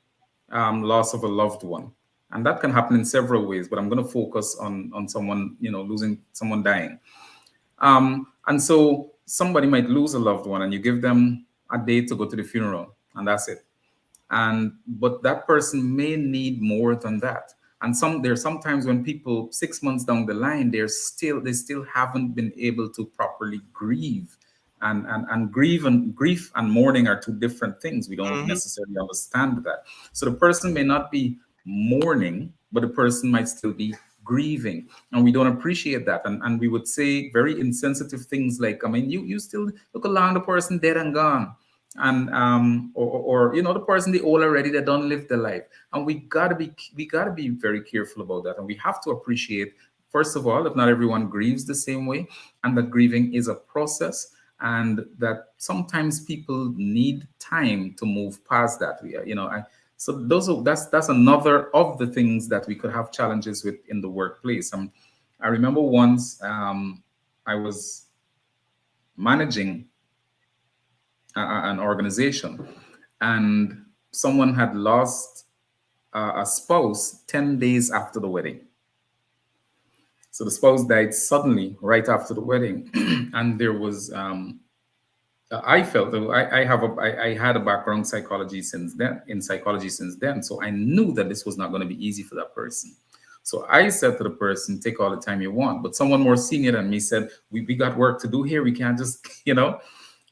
loss of a loved one. And that can happen in several ways, but I'm going to focus on someone, losing someone, dying. And so somebody might lose a loved one, and you give them a day to go to the funeral, and that's it. But that person may need more than that. And there's sometimes when people 6 months down the line, they still haven't been able to properly grieve. And grief and mourning are two different things. We don't necessarily understand that. So the person may not be mourning, but the person might still be grieving, and we don't appreciate that. And we would say very insensitive things like, I mean, you still look along the person dead and gone, and or the person they old already, they don't live the life. And we gotta be very careful about that, and we have to appreciate, first of all, that not everyone grieves the same way, and that grieving is a process, and that sometimes people need time to move past that. So that's another of the things that we could have challenges with in the workplace. I remember once I was managing an organization, and someone had lost a spouse 10 days after the wedding. So the spouse died suddenly right after the wedding, and there was I felt that I had a background in psychology since then, so I knew that this was not going to be easy for that person. So I said to the person, take all the time you want. But someone more senior than me said, we got work to do here. We can't just,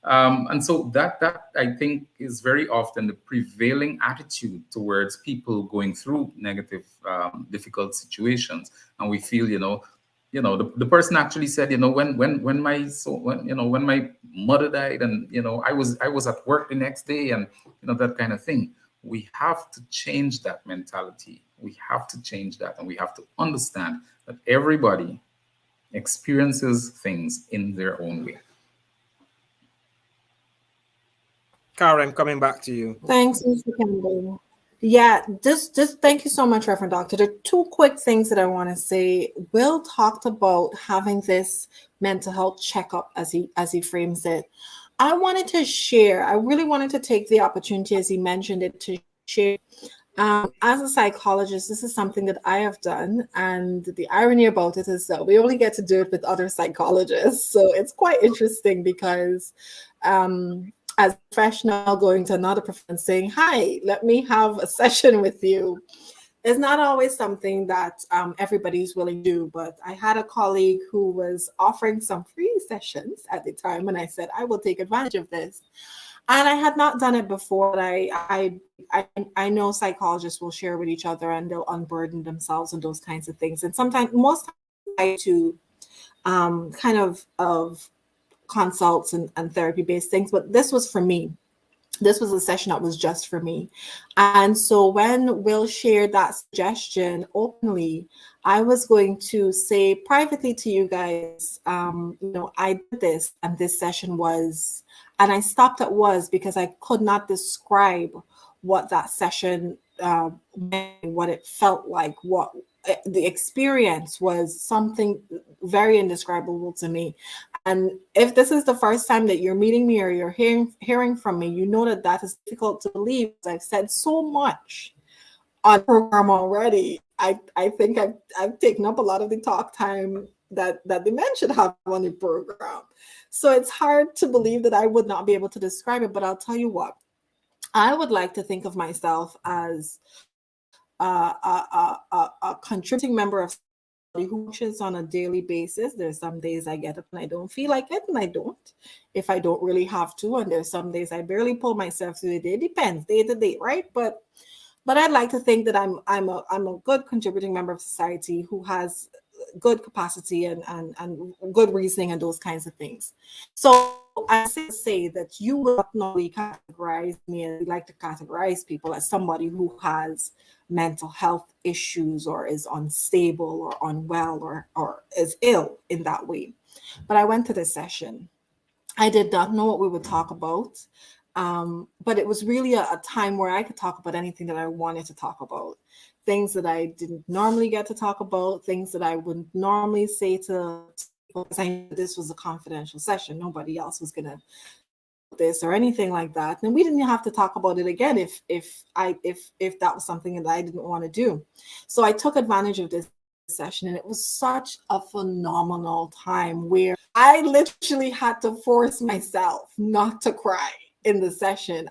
and so that I think is very often the prevailing attitude towards people going through negative, difficult situations. And we feel, the person actually said, when my mother died, and I was at work the next day, and that kind of thing. We have to change that mentality. We have to change that, and we have to understand that everybody experiences things in their own way. Cara, I'm coming back to you. Thanks, Mr. Campbell. Yeah, just thank you so much, Reverend Doctor. There are two quick things that I want to say. Will talked about having this mental health checkup as he frames it. I really wanted to take the opportunity, as he mentioned it, to share As a psychologist, this is something that I have done. And the irony about it is that we only get to do it with other psychologists. So it's quite interesting because as a professional going to another profession saying, hi, let me have a session with you, is not always something that everybody's willing to do. But I had a colleague who was offering some free sessions at the time, and I said, I will take advantage of this. And I had not done it before, but I know psychologists will share with each other and they'll unburden themselves and those kinds of things. And sometimes, most times, to kind of consults and therapy based things, but this was for me. This was a session that was just for me. And so when Will shared that suggestion openly, I was going to say privately to you guys, I did this and this session was, and I stopped at was because I could not describe what that session, what it felt like, what the experience was, something very indescribable to me. And if this is the first time that you're meeting me or you're hearing from me, you know that is difficult to believe. I've said so much on the program already. I think I've taken up a lot of the talk time that the men should have on the program. So it's hard to believe that I would not be able to describe it. But I'll tell you what, I would like to think of myself as a contributing member of who functions on a daily basis. There's some days I get up and I don't feel like it, and I don't, if I don't really have to. And there's some days I barely pull myself through the day. Depends, day to day, right? But I'd like to think that I'm a good contributing member of society who has good capacity and good reasoning and those kinds of things. So I say that you will not normally categorize me, and we like to categorize people as somebody who has mental health issues or is unstable or unwell or is ill in that way. But I went to this session. I did not know what we would talk about. But it was really a time where I could talk about anything that I wanted to talk about. Things that I didn't normally get to talk about, things that I wouldn't normally say to people, because I knew this was a confidential session. Nobody else was going to this or anything like that. And we didn't have to talk about it again if that was something that I didn't want to do. So I took advantage of this session, and it was such a phenomenal time where I literally had to force myself not to cry in the session.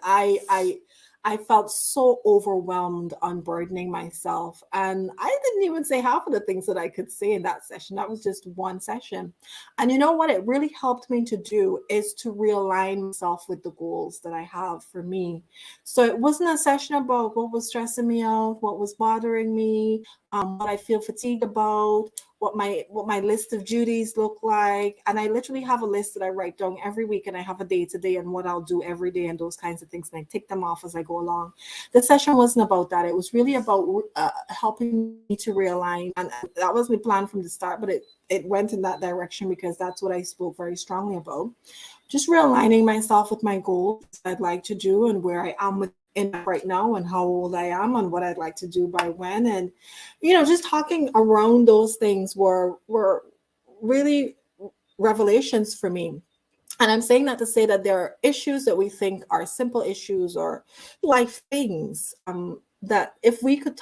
I felt so overwhelmed, unburdening myself. And I didn't even say half of the things that I could say in that session. That was just one session. And you know what it really helped me to do is to realign myself with the goals that I have for me. So it wasn't a session about what was stressing me out, what was bothering me, what I feel fatigued about, what my list of duties look like. And I literally have a list that I write down every week, and I have a day to day and what I'll do every day and those kinds of things. And I tick them off as I go along. The session wasn't about that. It was really about helping me to realign. And that was my plan from the start, but it went in that direction because that's what I spoke very strongly about. Just realigning myself with my goals I'd like to do and where I am in right now and how old I am and what I'd like to do by when. And, just talking around those things were really revelations for me. And I'm saying that to say that there are issues that we think are simple issues or life things that if we could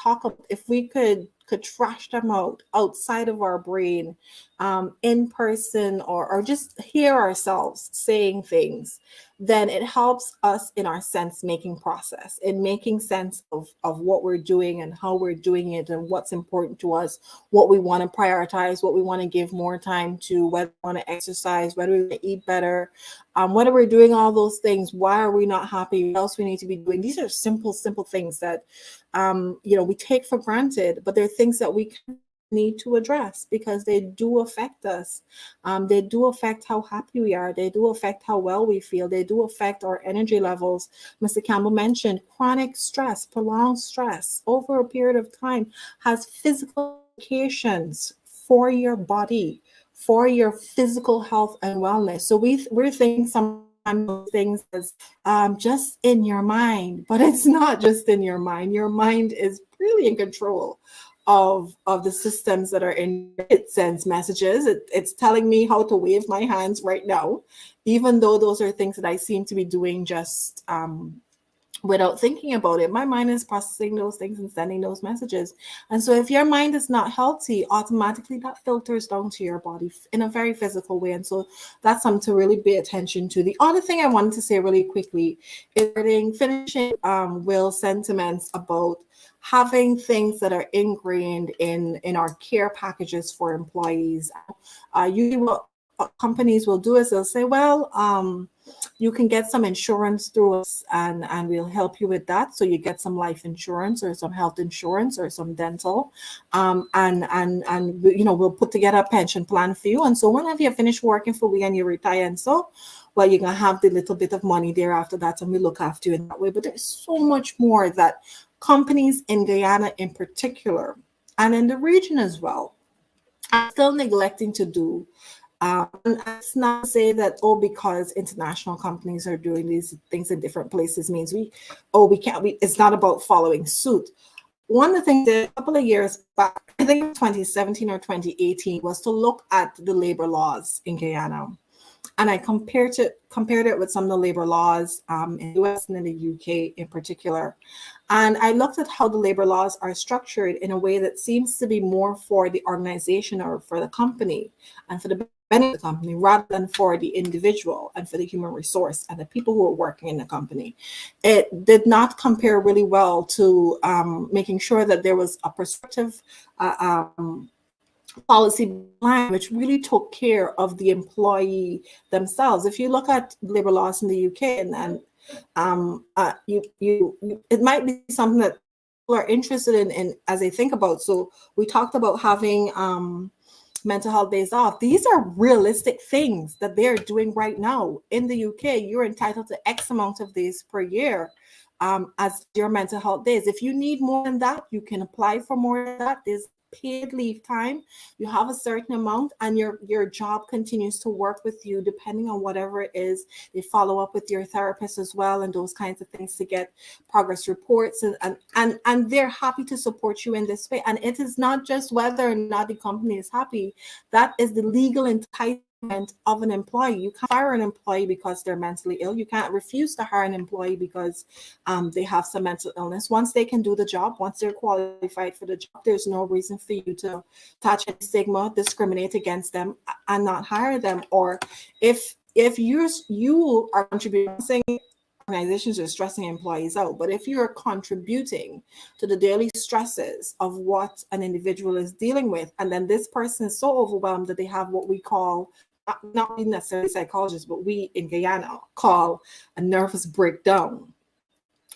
trash them out outside of our brain, in person, or just hear ourselves saying things, then it helps us in our sense making process, in making sense of what we're doing and how we're doing it and what's important to us, what we want to prioritize, what we want to give more time to, whether we want to exercise, whether we want to eat better, whether we're doing all those things, why are we not happy, what else we need to be doing. These are simple things that we take for granted, but they're things that we need to address because they do affect us. They do affect how happy we are. They do affect how well we feel. They do affect our energy levels. Mr. Campbell mentioned chronic stress, prolonged stress over a period of time has physical implications for your body, for your physical health and wellness. So we're thinking sometimes things as just in your mind, but it's not just in your mind. Your mind is really in control of the systems that are in it. It sends messages. It's telling me how to wave my hands right now, even though those are things that I seem to be doing just without thinking about it. My mind is processing those things and sending those messages. And so if your mind is not healthy, automatically that filters down to your body in a very physical way. And so that's something to really pay attention to. The other thing I wanted to say really quickly is finishing Will's sentiments about having things that are ingrained in our care packages for employees. Usually what companies will do is they'll say, well, you can get some insurance through us and we'll help you with that. So you get some life insurance or some health insurance or some dental. And we'll put together a pension plan for you. And so whenever you finish working for we and you retire and so, well, you're going to have the little bit of money there after that and we look after you in that way. But there's so much more that companies in Guyana in particular and in the region as well are still neglecting to do. And it's not to say that, because international companies are doing these things in different places means we can't, it's not about following suit. One of the things that a couple of years back, I think 2017 or 2018, was to look at the labor laws in Guyana. And I compared it with some of the labor laws in the US and in the UK in particular. And I looked at how the labor laws are structured in a way that seems to be more for the organization or for the company and for the benefit of the company rather than for the individual and for the human resource and the people who are working in the company. It did not compare really well to making sure that there was a prescriptive policy line which really took care of the employee themselves. If you look at labor laws in the UK and it might be something that people are interested in as they think about. So we talked about having mental health days off. These are realistic things that they're doing right now. In the UK, you're entitled to X amount of days per year as your mental health days. If you need more than that, you can apply for more than that. There's paid leave time. You have a certain amount and your job continues to work with you depending on whatever it is. They follow up with your therapist as well and those kinds of things to get progress reports and they're happy to support you in this way. And it is not just whether or not the company is happy. That is the legal entitlement of an employee. You can't fire an employee because they're mentally ill. You can't refuse to hire an employee because they have some mental illness. Once they can do the job, once they're qualified for the job, there's no reason for you to attach any stigma, discriminate against them, and not hire them. Or if you are contributing, organizations are stressing employees out, but if you're contributing to the daily stresses of what an individual is dealing with, and then this person is so overwhelmed that they have what we call, not necessarily psychologists, but we in Guyana call a nervous breakdown,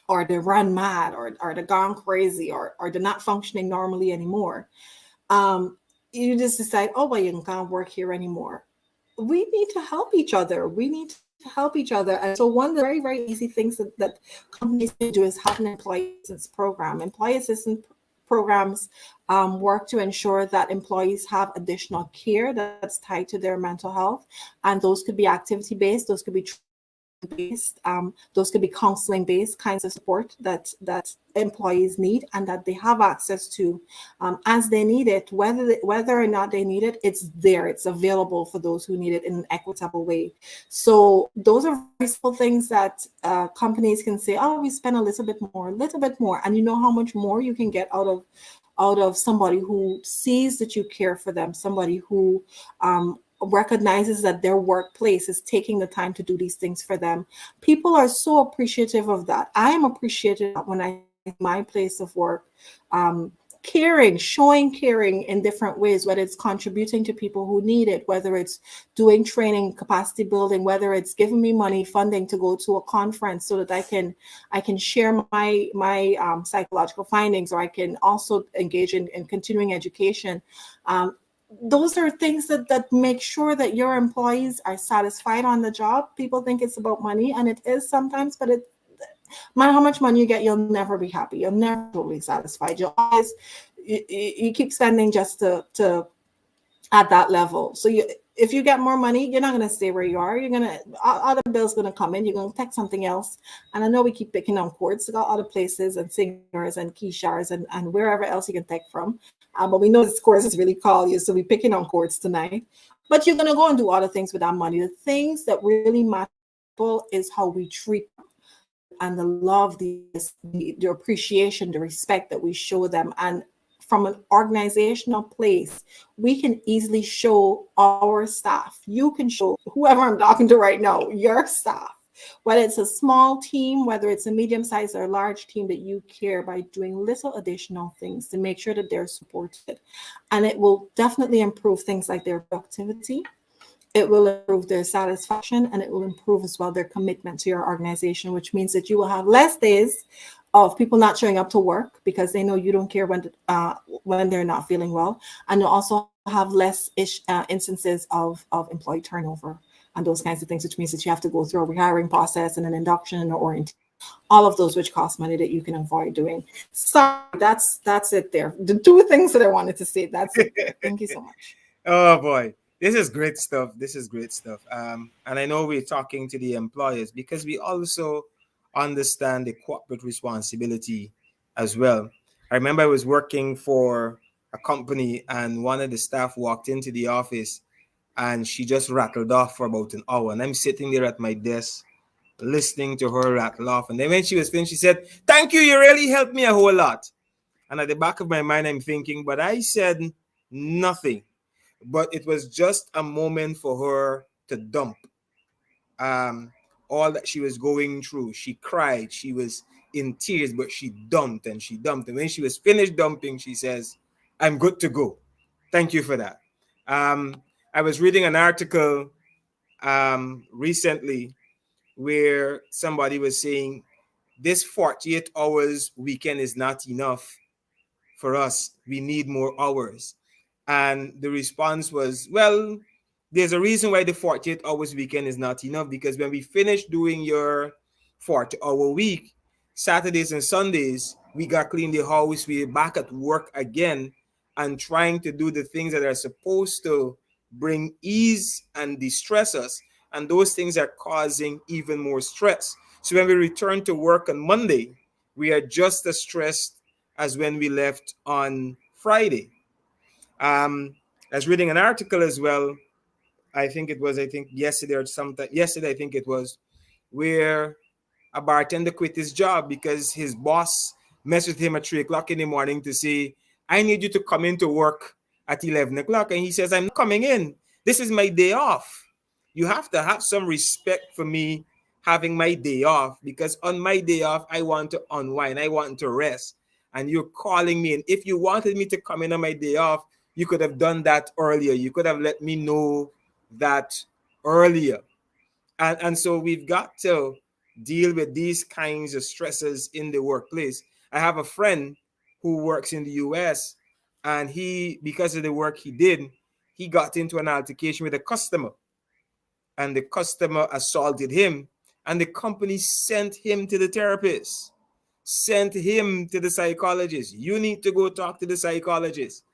or they run mad, or they're gone crazy, or they're not functioning normally anymore. You just decide, well, you can't work here anymore. We need to help each other. We need to help each other. And so one of the very, very easy things that companies can do is have an employee assistance program. Employee assistance programs work to ensure that employees have additional care that's tied to their mental health. And those could be activity-based, those could be based, those could be counseling based kinds of support that employees need and that they have access to as they need it. Whether or not they need it, it's there, it's available for those who need it in an equitable way. So those are very simple things that companies can say, we spend a little bit more, and you know how much more you can get out of somebody who sees that you care for them, somebody who recognizes that their workplace is taking the time to do these things for them. People are so appreciative of that. I am appreciative when I my place of work, showing caring in different ways, whether it's contributing to people who need it, whether it's doing training, capacity building, whether it's giving me money, funding to go to a conference so that I can share my psychological findings, or I can also engage in continuing education. Those are things that make sure that your employees are satisfied on the job. People think it's about money, and it is sometimes, but no matter how much money you get, you'll never be happy. You're never totally satisfied. You'll always, you keep spending just to at that level. So if you get more money, you're not going to stay where you are. You're going to, other bills going to come in. You're going to take something else. And I know we keep picking on courts. We got other places and singers and Keishars and wherever else you can take from. But we know this course is really call you. So we're picking on courts tonight. But you're going to go and do other things with that money. The things that really matter is how we treat them. and the love, the appreciation, the respect that we show them. And from an organizational place, we can easily show our staff. You can show whoever I'm talking to right now, your staff, whether it's a small team, whether it's a medium-sized or large team, that you care by doing little additional things to make sure that they're supported. And it will definitely improve things like their productivity. It will improve their satisfaction, and it will improve as well their commitment to your organization, which means that you will have less days of people not showing up to work because they know you don't care when they're not feeling well, and you'll also have less instances of employee turnover and those kinds of things, which means that you have to go through a rehiring process and an induction and an orientation, all of those which cost money that you can avoid doing. Sorry, that's it there. The two things that I wanted to say, that's it there. Thank you so much. Oh boy, this is great stuff. This is great stuff. And I know we're talking to the employers because we also understand the corporate responsibility as well. I remember I was working for a company, and one of the staff walked into the office, and she just rattled off for about an hour. And I'm sitting there at my desk listening to her rattle off. And then when she was finished, she said, "Thank you. You really helped me a whole lot." And at the back of my mind, I'm thinking, but I said nothing. But it was just a moment for her to dump um, all that she was going through. She cried. She was in tears, but she dumped and she dumped. And when she was finished dumping, she says, "I'm good to go. Thank you for that." Um, I was reading an article recently where somebody was saying this 48 hours weekend is not enough for us. We need more hours. And the response was, well, there's a reason why the 48 hours weekend is not enough, because when we finish doing your 40-hour week, Saturdays and Sundays, we got clean the house, we're back at work again and trying to do the things that are supposed to bring ease and distress us. And those things are causing even more stress. So when we return to work on Monday, we are just as stressed as when we left on Friday. I was reading an article as well. I think yesterday or sometime yesterday, I think it was, where a bartender quit his job because his boss messed with him at 3 o'clock in the morning to say, "I need you to come into work at 11 o'clock." And he says, "I'm not coming in. This is my day off. You have to have some respect for me having my day off, because on my day off, I want to unwind. I want to rest. And you're calling me. And if you wanted me to come in on my day off, you could have done that earlier. You could have let me know that earlier." And so we've got to deal with these kinds of stresses in the workplace. I have a friend who works in the US, and he, because of the work he did, he got into an altercation with a customer, and the customer assaulted him, and the company sent him to the therapist, sent him to the psychologist. "You need to go talk to the psychologist."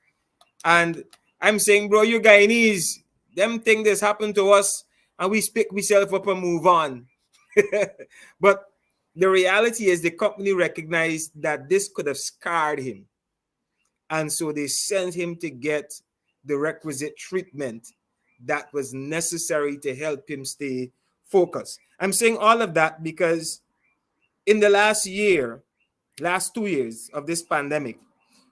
And I'm saying, bro, you Guyanese, them thing this happened to us, and we pick ourselves up and move on. But the reality is the company recognized that this could have scarred him. And so they sent him to get the requisite treatment that was necessary to help him stay focused. I'm saying all of that because in the last 2 years of this pandemic,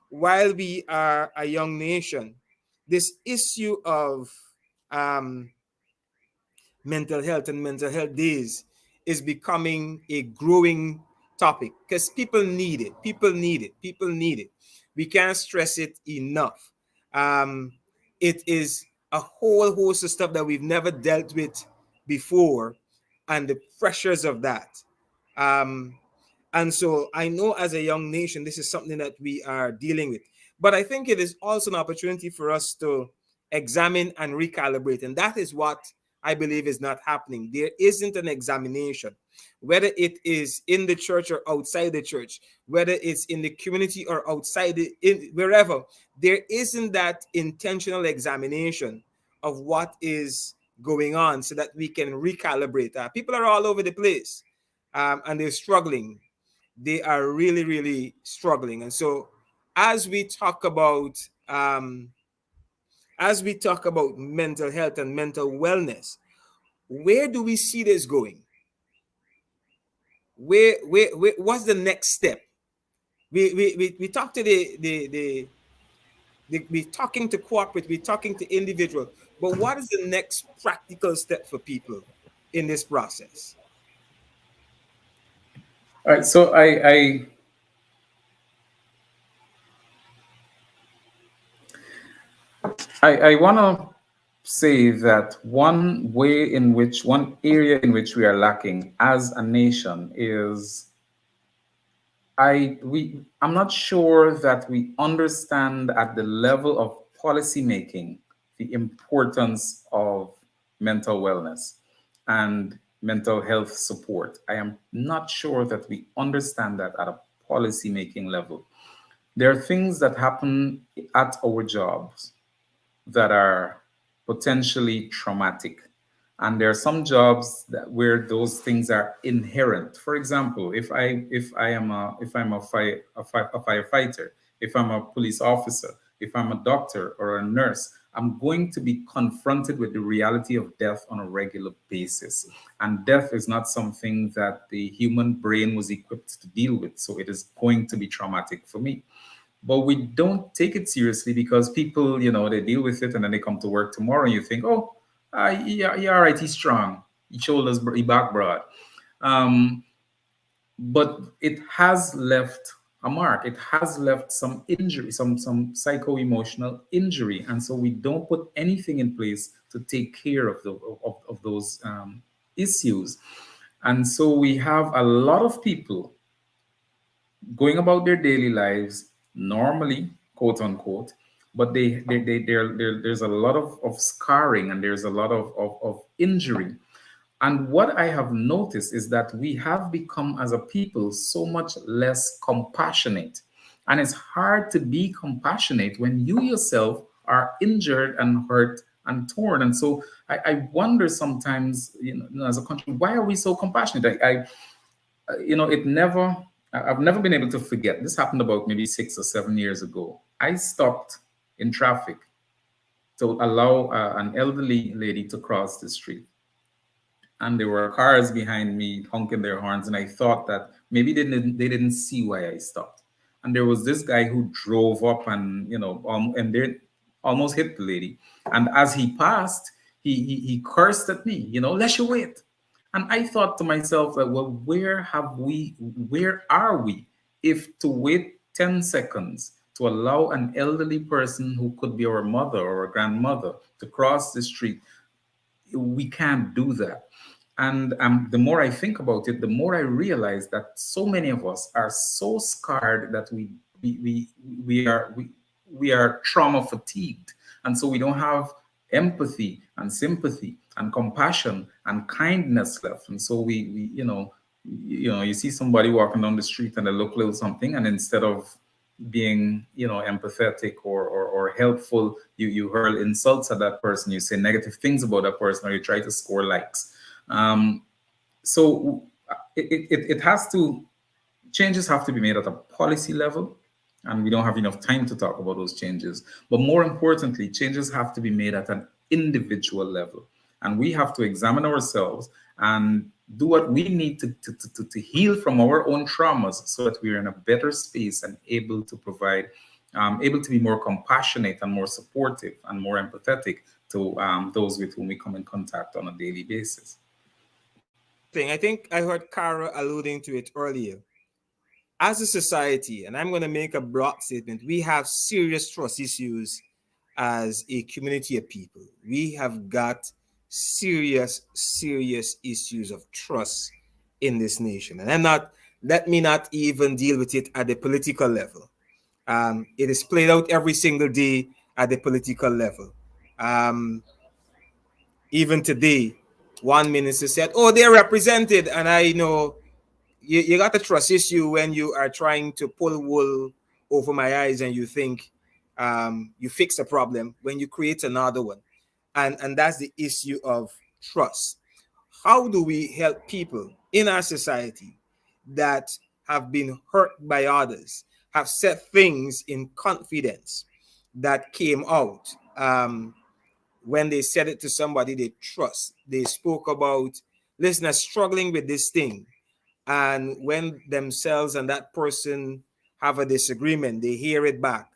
while we are a young nation, this issue of um, mental health and mental health days is becoming a growing topic because people need it. People need it. People need it. We can't stress it enough. Um, it is a whole host of stuff that we've never dealt with before, and the pressures of that. Um, and so I know as a young nation, this is something that we are dealing with. But I think it is also an opportunity for us to examine and recalibrate. And that is what I believe is not happening. There isn't an examination, whether it is in the church or outside the church, whether it's in the community or outside wherever. There isn't that intentional examination of what is going on so that we can recalibrate. People are all over the place, and they're struggling. They are really, really struggling. And so as we talk about mental health and mental wellness, where do we see this going? what's the next step? We talk to we're talking to corporate, we're talking to individual, but what is the next practical step for people in this process? All right, so I want to say that one area in which we are lacking as a nation is I'm not sure that we understand at the level of policy making the importance of mental wellness and mental health support. I am not sure that we understand that at a policy making level. There are things that happen at our jobs that are potentially traumatic. And there are some jobs where those things are inherent. For example, if I'm a firefighter, if I'm a police officer, if I'm a doctor or a nurse, I'm going to be confronted with the reality of death on a regular basis. And death is not something that the human brain was equipped to deal with. So it is going to be traumatic for me, but we don't take it seriously because people, they deal with it and then they come to work tomorrow and you think, oh, yeah, all right, he's strong, his shoulders, he back broad. Um, but it has left a mark. It has left some injury, some psycho-emotional injury, and so we don't put anything in place to take care of of those issues. And so we have a lot of people going about their daily lives normally, quote unquote, but there's a lot of scarring and there's a lot of injury. And what I have noticed is that we have become as a people so much less compassionate. And it's hard to be compassionate when you yourself are injured and hurt and torn. And so I wonder sometimes, as a country, why are we so compassionate? It never, I've never been able to forget. This happened about maybe 6 or 7 years ago. I stopped in traffic to allow an elderly lady to cross the street. And there were cars behind me honking their horns. And I thought that maybe they didn't see why I stopped. And there was this guy who drove up and, and they almost hit the lady. And as he passed, he cursed at me, let you wait. And I thought to myself that, well, where are we if to wait 10 seconds to allow an elderly person who could be our mother or a grandmother to cross the street, we can't do that. And the more I think about it, the more I realize that so many of us are so scarred that we are trauma fatigued, and so we don't have empathy and sympathy and compassion and kindness left. And so you see somebody walking down the street and they look a little something, and instead of being empathetic or helpful, you hurl insults at that person, you say negative things about that person, or you try to score likes. So it has to, changes have to be made at a policy level, and we don't have enough time to talk about those changes. But more importantly, changes have to be made at an individual level, and we have to examine ourselves and do what we need to heal from our own traumas so that we're in a better space and able to provide, able to be more compassionate and more supportive and more empathetic to those with whom we come in contact on a daily basis. I think I heard Cara alluding to it earlier. As a society, and I'm going to make a broad statement, we have serious trust issues as a community of people. We have got serious issues of trust in this nation. And let me not even deal with it at the political level. It is played out every single day at the political level. Even today, one minister said, oh, they're represented. And I know you got a trust issue when you are trying to pull wool over my eyes and you think you fix a problem when you create another one. And that's the issue of trust. How do we help people in our society that have been hurt by others, have said things in confidence that came out when they said it to somebody they trust? They spoke about, listen, I'm struggling with this thing. And when themselves and that person have a disagreement, they hear it back,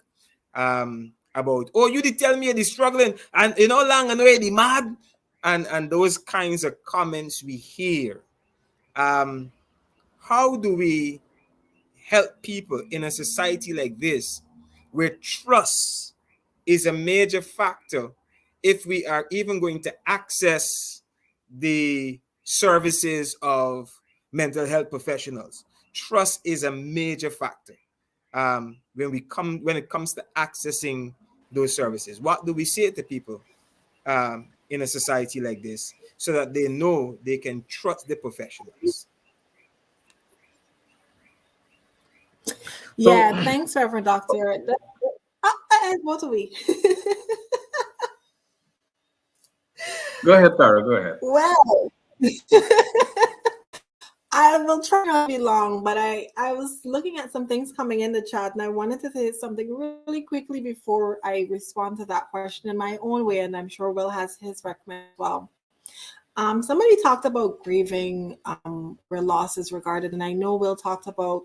about, oh, you did tell me you're struggling, and you know long and already mad, and those kinds of comments we hear. How do we help people in a society like this, where trust is a major factor, if we are even going to access the services of mental health professionals? Trust is a major factor, when it comes to accessing those services. What do we say to people, in a society like this, so that they know they can trust the professionals? So Yeah, thanks, Reverend Doctor. What are we? go ahead, Tara. Go ahead. Well, I will try not to be long, but I was looking at some things coming in the chat, and I wanted to say something really quickly before I respond to that question in my own way, and I'm sure Will has his recommend as well. Somebody talked about grieving, where loss is regarded, and I know Will talked about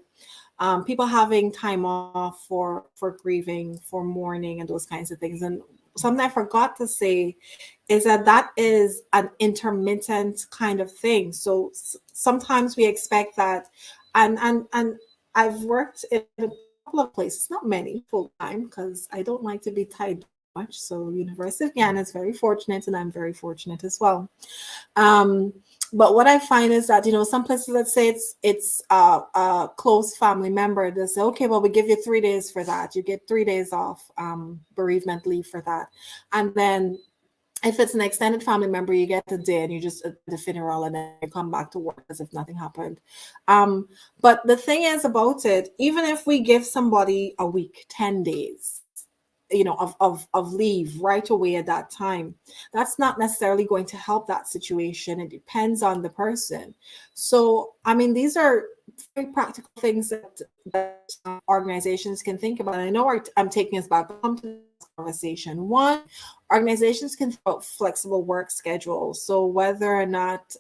people having time off for grieving, for mourning, and those kinds of things. And something I forgot to say is that is an intermittent kind of thing. So sometimes we expect that, and I've worked in a couple of places, not many full time, because I don't like to be tied much. So University of Guyana is very fortunate, and I'm very fortunate as well. But what I find is that, some places, let's say it's a close family member, they say, okay, well, we give you 3 days for that. You get 3 days off, bereavement leave for that. And then if it's an extended family member, you get the day and you just the funeral, and then you come back to work as if nothing happened. But the thing is about it, even if we give somebody a week, 10 days, of leave right away at that time, that's not necessarily going to help that situation. It depends on the person. So, I mean, these are very practical things that organizations can think about. And I know I'm taking us back to this conversation. One, organizations can think about flexible work schedules. So whether or not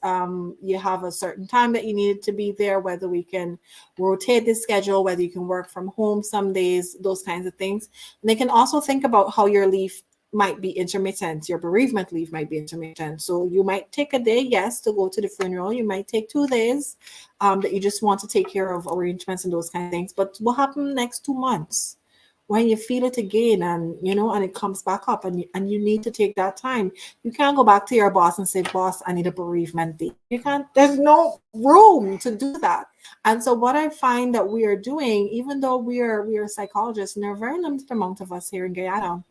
you have a certain time that you need to be there, whether we can rotate the schedule, whether you can work from home some days, those kinds of things. And they can also think about how your leave might be intermittent. Your bereavement leave might be intermittent. So you might take a day, yes, to go to the funeral. You might take 2 days that you just want to take care of arrangements and those kind of things. But what happens next 2 months? When you feel it again, and and it comes back up, and you need to take that time. You can't go back to your boss and say, boss, I need a bereavement day. You can't. There's no room to do that. And so what I find that we are doing, even though we are psychologists, and there are a very limited amount of us here in Guyana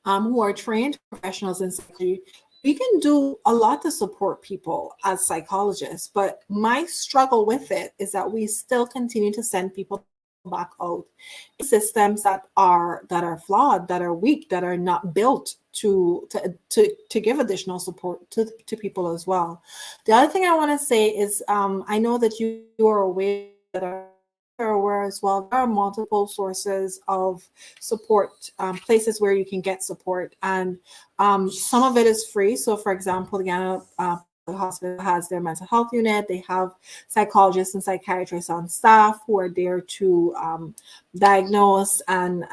who are trained professionals in psychology, we can do a lot to support people as psychologists. But my struggle with it is that we still continue to send people back out in systems that are flawed, that are weak, that are not built to give additional support to people as well. The other thing I want to say is I know that you are aware that are aware as well, there are multiple sources of support, places where you can get support, and some of it is free. So for example, the hospital has their mental health unit. They have psychologists and psychiatrists on staff who are there to diagnose and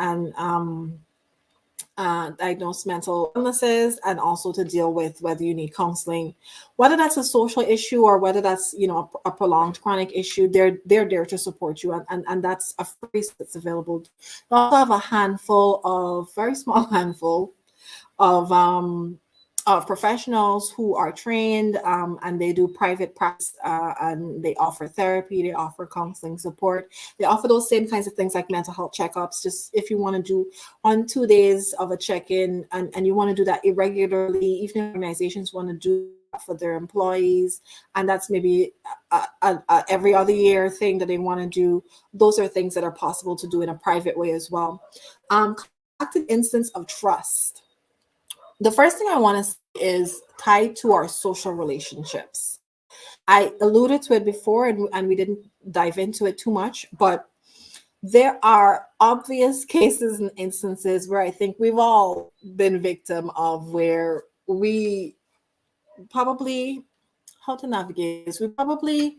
diagnose mental illnesses, and also to deal with whether you need counseling, whether that's a social issue or whether that's a prolonged chronic issue. They're there to support you, and that's a free that's available. We also have a very small handful of professionals who are trained, and they do private practice, and they offer therapy, they offer counseling support, they offer those same kinds of things like mental health checkups. Just if you want to do 1-2 days of a check-in, and you want to do that irregularly, even organizations want to do that for their employees, and that's maybe a every other year thing that they want to do. Those are things that are possible to do in a private way as well. Back to the instance of trust. The first thing I want to say is tied to our social relationships. I alluded to it before, and we didn't dive into it too much, but there are obvious cases and instances where I think we've all been victim of, where we probably, how to navigate this, we probably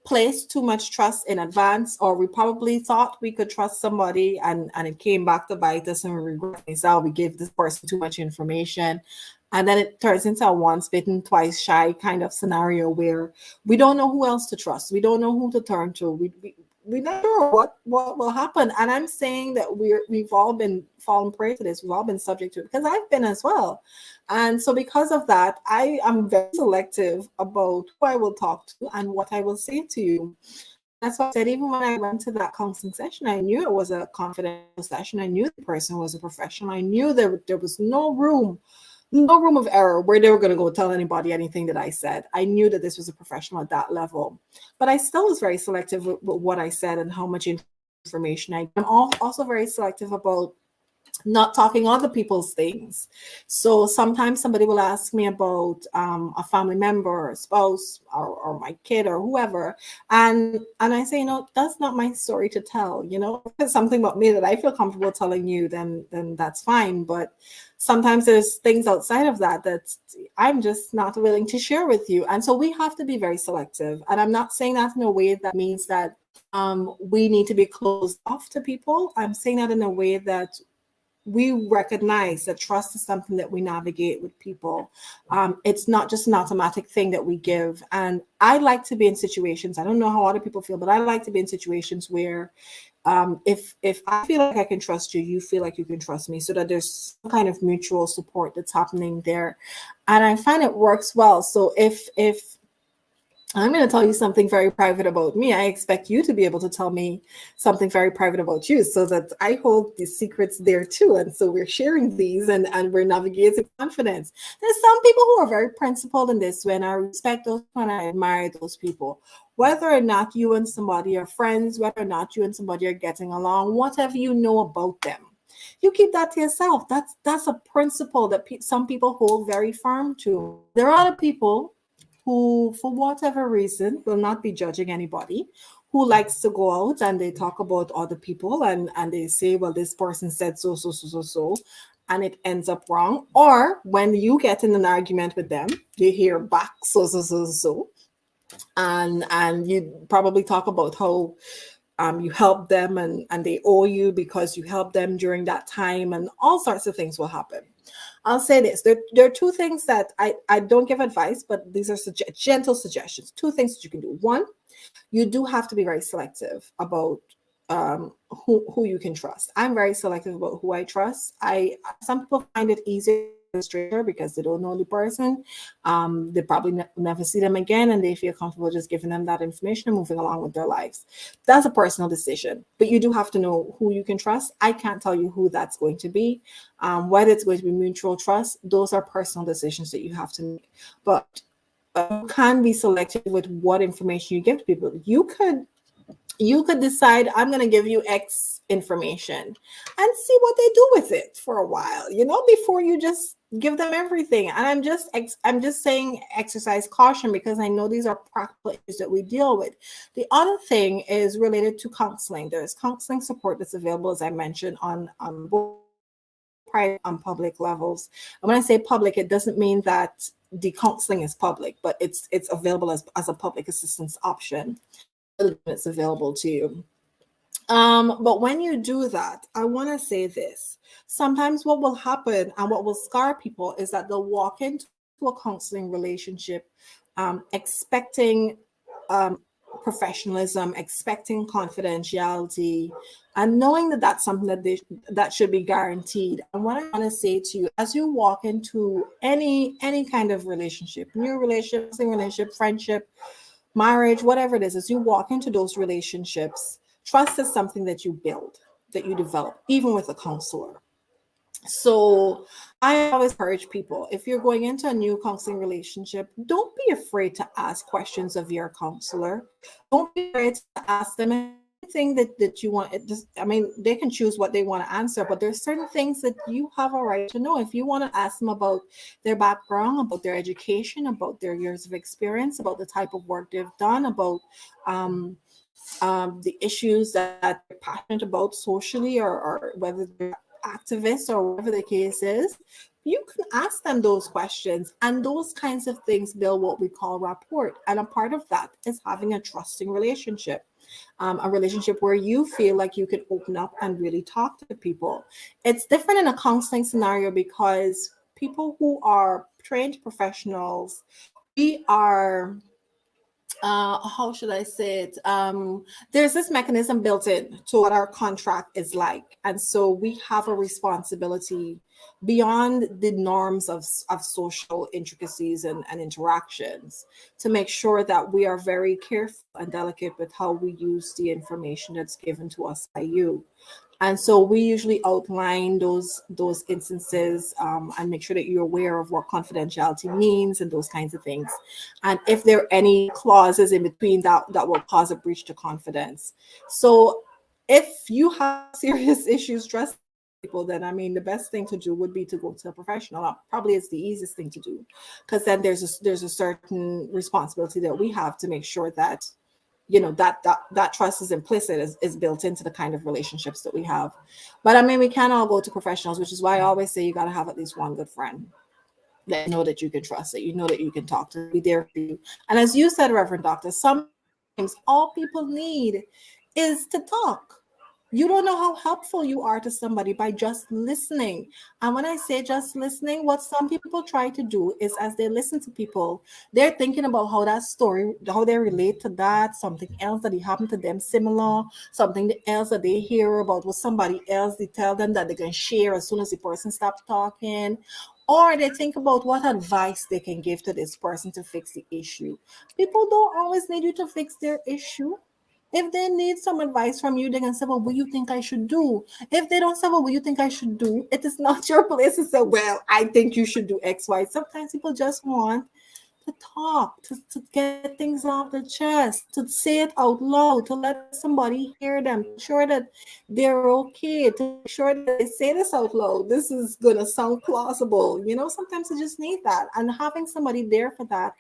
placed too much trust in advance, or we probably thought we could trust somebody, and it came back to bite us, and we regret ourselves. We gave this person too much information, and then it turns into a once bitten twice shy kind of scenario where we don't know who else to trust, we don't know who to turn to, we're not sure what will happen. And I'm saying that we've all been fallen prey to this, we've all been subject to it, because I've been as well. And so because of that, I am very selective about who I will talk to and what I will say to you. That's why I said, even when I went to that counseling session, I knew it was a confidential session. I knew the person was a professional. I knew there was no room of error where they were going to go tell anybody anything that I said. I knew that this was a professional at that level. But I still was very selective with what I said and how much information I'm also very selective about not talking other people's things. So sometimes somebody will ask me about a family member or a spouse or my kid or whoever, and I say, that's not my story to tell. If it's something about me that I feel comfortable telling you, then that's fine. But sometimes there's things outside of that I'm just not willing to share with you. And so we have to be very selective. And I'm not saying that in a way that means that we need to be closed off to people. I'm saying that in a way that we recognize that trust is something that we navigate with people. It's not just an automatic thing that we give. And I like to be in situations, I don't know how other people feel, but I like to be in situations where if I feel like I can trust you, you feel like you can trust me, so that there's some kind of mutual support that's happening there. And I find it works well. So if I'm going to tell you something very private about me, I expect you to be able to tell me something very private about you, so that I hold these secrets there too. And so we're sharing these, and we're navigating confidence. There's some people who are very principled in this way, and I respect those and I admire those people. Whether or not you and somebody are friends, whether or not you and somebody are getting along, whatever you know about them, you keep that to yourself. That's a principle that some people hold very firm to. There are other people who, for whatever reason, will not be judging anybody, who likes to go out and they talk about other people, and they say, well, this person said so, and it ends up wrong. Or when you get in an argument with them, you hear back so, and you probably talk about how you helped them, and they owe you because you helped them during that time, and all sorts of things will happen. I'll say this. There are two things that I don't give advice, but these are gentle suggestions. Two things that you can do. One, you do have to be very selective about who you can trust. I'm very selective about who I trust. Some people find it easier a stranger because they don't know the person. They probably never see them again, and they feel comfortable just giving them that information and moving along with their lives. That's a personal decision, but you do have to know who you can trust. I can't tell you who that's going to be. Whether it's going to be mutual trust, those are personal decisions that you have to make. But you can be selective with what information you give to people. You could decide, I'm going to give you X information and see what they do with it for a while, before you just give them everything. And I'm just saying exercise caution, because I know these are practical issues that we deal with. The other thing is related to counseling. There's counseling support that's available, as I mentioned, on both private and public levels. And when I say public, it doesn't mean that the counseling is public, but it's available as a public assistance option. It's available to you. But when you do that, I want to say this. Sometimes what will happen and what will scar people is that they'll walk into a counseling relationship expecting professionalism, expecting confidentiality, and knowing that that's something that should be guaranteed. And what I want to say to you, as you walk into any kind of relationship, new relationship, friendship, marriage, whatever it is, as you walk into those relationships, trust is something that you build, that you develop, even with a counselor. So I always encourage people, if you're going into a new counseling relationship, don't be afraid to ask questions of your counselor. Don't be afraid to ask them anything that you want. They can choose what they want to answer, but there's certain things that you have a right to know. If you want to ask them about their background, about their education, about their years of experience, about the type of work they've done, about the issues that they're passionate about socially, or whether they're activists or whatever the case is, you can ask them those questions, and those kinds of things build what we call rapport. And a part of that is having a trusting relationship, a relationship where you feel like you can open up and really talk to people. It's different in a counseling scenario because people who are trained professionals, we are how should I say it? There's this mechanism built in to what our contract is like. And so we have a responsibility beyond the norms of social intricacies and interactions to make sure that we are very careful and delicate with how we use the information that's given to us by you. And so we usually outline those instances, and make sure that you're aware of what confidentiality means and those kinds of things. And if there are any clauses in between that will cause a breach to confidence. So if you have serious issues trusting people, then I mean the best thing to do would be to go to a professional. Probably it's the easiest thing to do, because then there's a certain responsibility that we have to make sure that that trust is implicit, is built into the kind of relationships that we have. But I mean, we can all go to professionals, which is why I always say you got to have at least one good friend that you know that you can trust, that you know that you can talk to, be there for you. And as you said, Reverend Doctor, sometimes all people need is to talk. You don't know how helpful you are to somebody by just listening. And when I say just listening, what some people try to do is as they listen to people, they're thinking about how that story, how they relate to that, something else that happened to them similar, something else that they hear about with somebody else. They tell them that they can share as soon as the person stops talking. Or they think about what advice they can give to this person to fix the issue. People don't always need you to fix their issue. If they need some advice from you, they can say, well, what do you think I should do? If they don't say, well, what do you think I should do? It is not your place to say, well, I think you should do X, Y. Sometimes people just want to talk, to get things off their chest, to say it out loud, to let somebody hear them, to make sure that they're okay, to make sure that they say this out loud. This is going to sound plausible. Sometimes you just need that. And having somebody there for that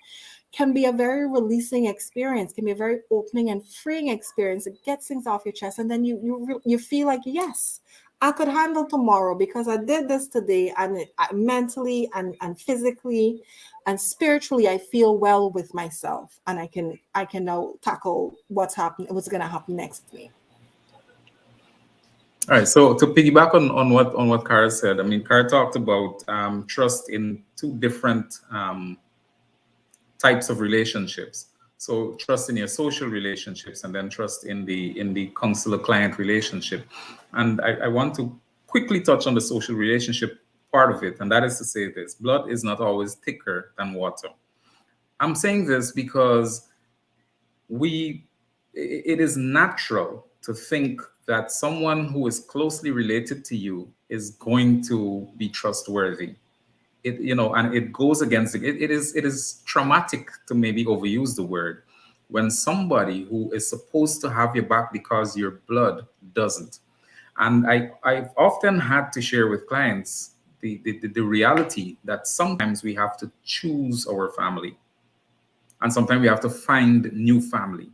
can be a very releasing experience, can be a very opening and freeing experience. It gets things off your chest, and then you feel like, yes, I could handle tomorrow because I did this today, and mentally and physically and spiritually, I feel well with myself, and I can now tackle what's going to happen next to me. All right. So to piggyback on what Cara said, I mean, Cara talked about trust in two different types of relationships. So trust in your social relationships, and then trust in the counselor-client relationship. And I want to quickly touch on the social relationship part of it, and that is to say this: blood is not always thicker than water. I'm saying this because it is natural to think that someone who is closely related to you is going to be trustworthy. And it goes against it. It is traumatic, to maybe overuse the word, when somebody who is supposed to have your back because your blood doesn't. And I've often had to share with clients the reality that sometimes we have to choose our family, and sometimes we have to find new family.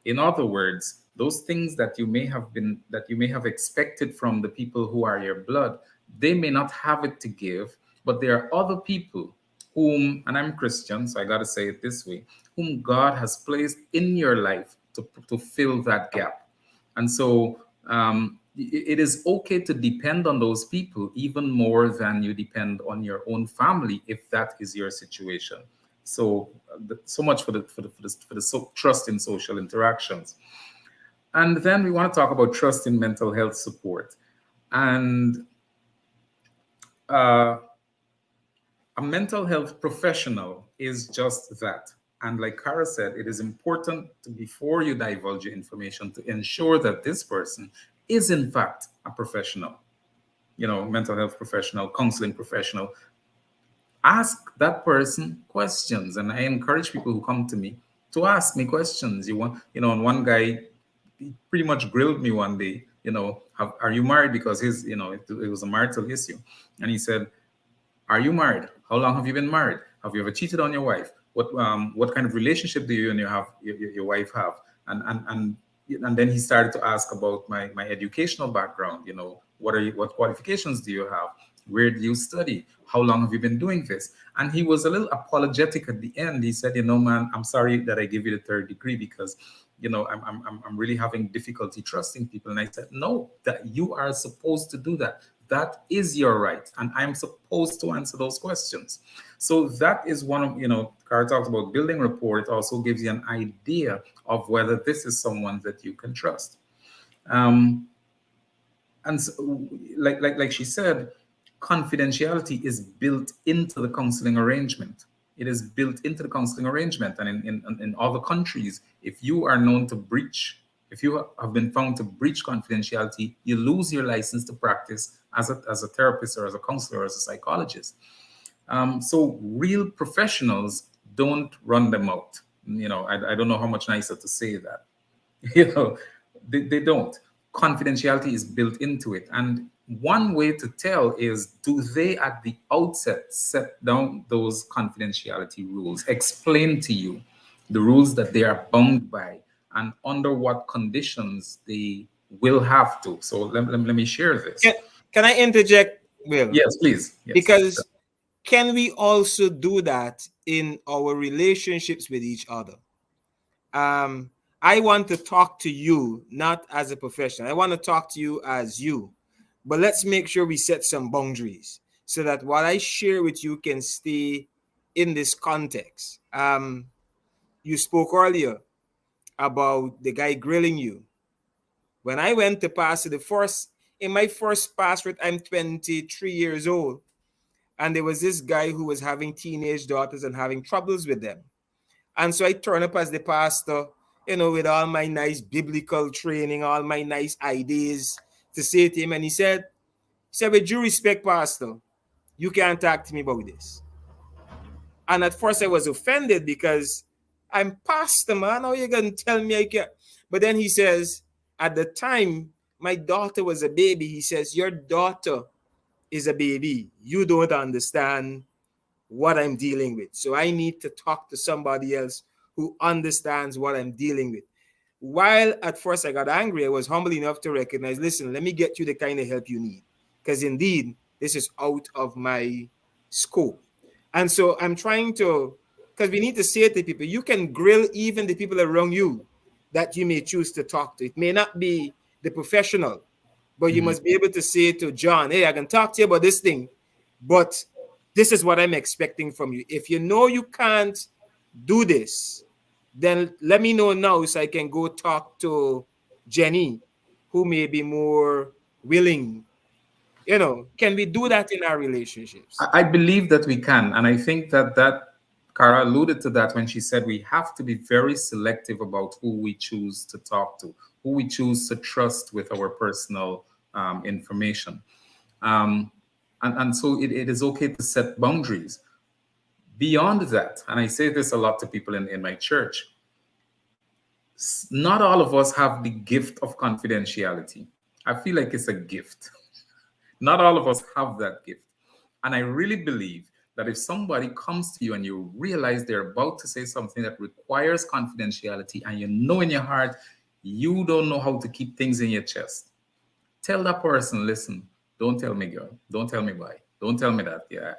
In other words, those things that you may have expected from the people who are your blood, they may not have it to give, but there are other people whom, and I'm Christian, so I got to say it this way, whom God has placed in your life to fill that gap. And so it is okay to depend on those people even more than you depend on your own family, if that is your situation. So so much for the trust in social interactions. And then we want to talk about trust in mental health support. And a mental health professional is just that. And like Cara said, it is important before you divulge your information, to ensure that this person is in fact a professional, mental health professional, counseling professional. Ask that person questions. And I encourage people who come to me to ask me questions. And one guy, he pretty much grilled me one day, are you married? Because it was a marital issue. And he said, are you married? How long have you been married? Have you ever cheated on your wife? What kind of relationship do you and your wife have? And then he started to ask about my educational background. What qualifications do you have? Where do you study? How long have you been doing this? And he was a little apologetic at the end. He said, man, I'm sorry that I give you the third degree because, I'm really having difficulty trusting people. And I said, no, that you are supposed to do that. That is your right. And I'm supposed to answer those questions. So that is one of, Cara talks about building rapport. It also gives you an idea of whether this is someone that you can trust. And so, like she said, confidentiality is built into the counseling arrangement. It is built into the counseling arrangement. And in other countries, if you are known to breach, if you have been found to breach confidentiality, you lose your license to practice as a therapist or as a counselor or as a psychologist. So real professionals don't run them out. I don't know how much nicer to say that. you know they don't. Confidentiality is built into it, and one way to tell is, do they at the outset set down those confidentiality rules, explain to you the rules that they are bound by and under what conditions they will have to. So let me share this. Can, can I interject, Will? Yes, please. Yes. Because can we also do that in our relationships with each other? I want to talk to you not as a professional. I want to talk to you as you. But let's make sure we set some boundaries so that what I share with you can stay in this context. You spoke earlier about the guy grilling you. When I went to pastor in my first pastorate, I'm 23 years old. And there was this guy who was having teenage daughters and having troubles with them. And so I turn up as the pastor, with all my nice biblical training, all my nice ideas to say to him. And he said, with due respect, pastor, you can't talk to me about this. And at first I was offended because I'm pastor, man. How are you going to tell me I can't? But then he says, at the time, my daughter was a baby. He says, your daughter is a baby. You don't understand what I'm dealing with. So I need to talk to somebody else who understands what I'm dealing with. While at first I got angry, I was humble enough to recognize, listen, let me get you the kind of help you need. Because indeed, this is out of my scope. And so I'm trying to, because we need to say to people, you can grill even the people around you that you may choose to talk to. It may not be the professional, but you must be able to say to John, hey, I can talk to you about this thing, but this is what I'm expecting from you. If you know you can't do this, then let me know now so I can go talk to Jenny, who may be more willing. Can we do that in our relationships? I believe that we can. And I think that Cara alluded to that when she said we have to be very selective about who we choose to talk to, who we choose to trust with our personal information. And so it is okay to set boundaries. Beyond that, and I say this a lot to people in my church, not all of us have the gift of confidentiality. I feel like it's a gift. Not all of us have that gift. And I really believe that if somebody comes to you and you realize they're about to say something that requires confidentiality, and you know in your heart you don't know how to keep things in your chest, tell that person, listen, don't tell me, girl. Don't tell me why. Don't tell me that. Yeah,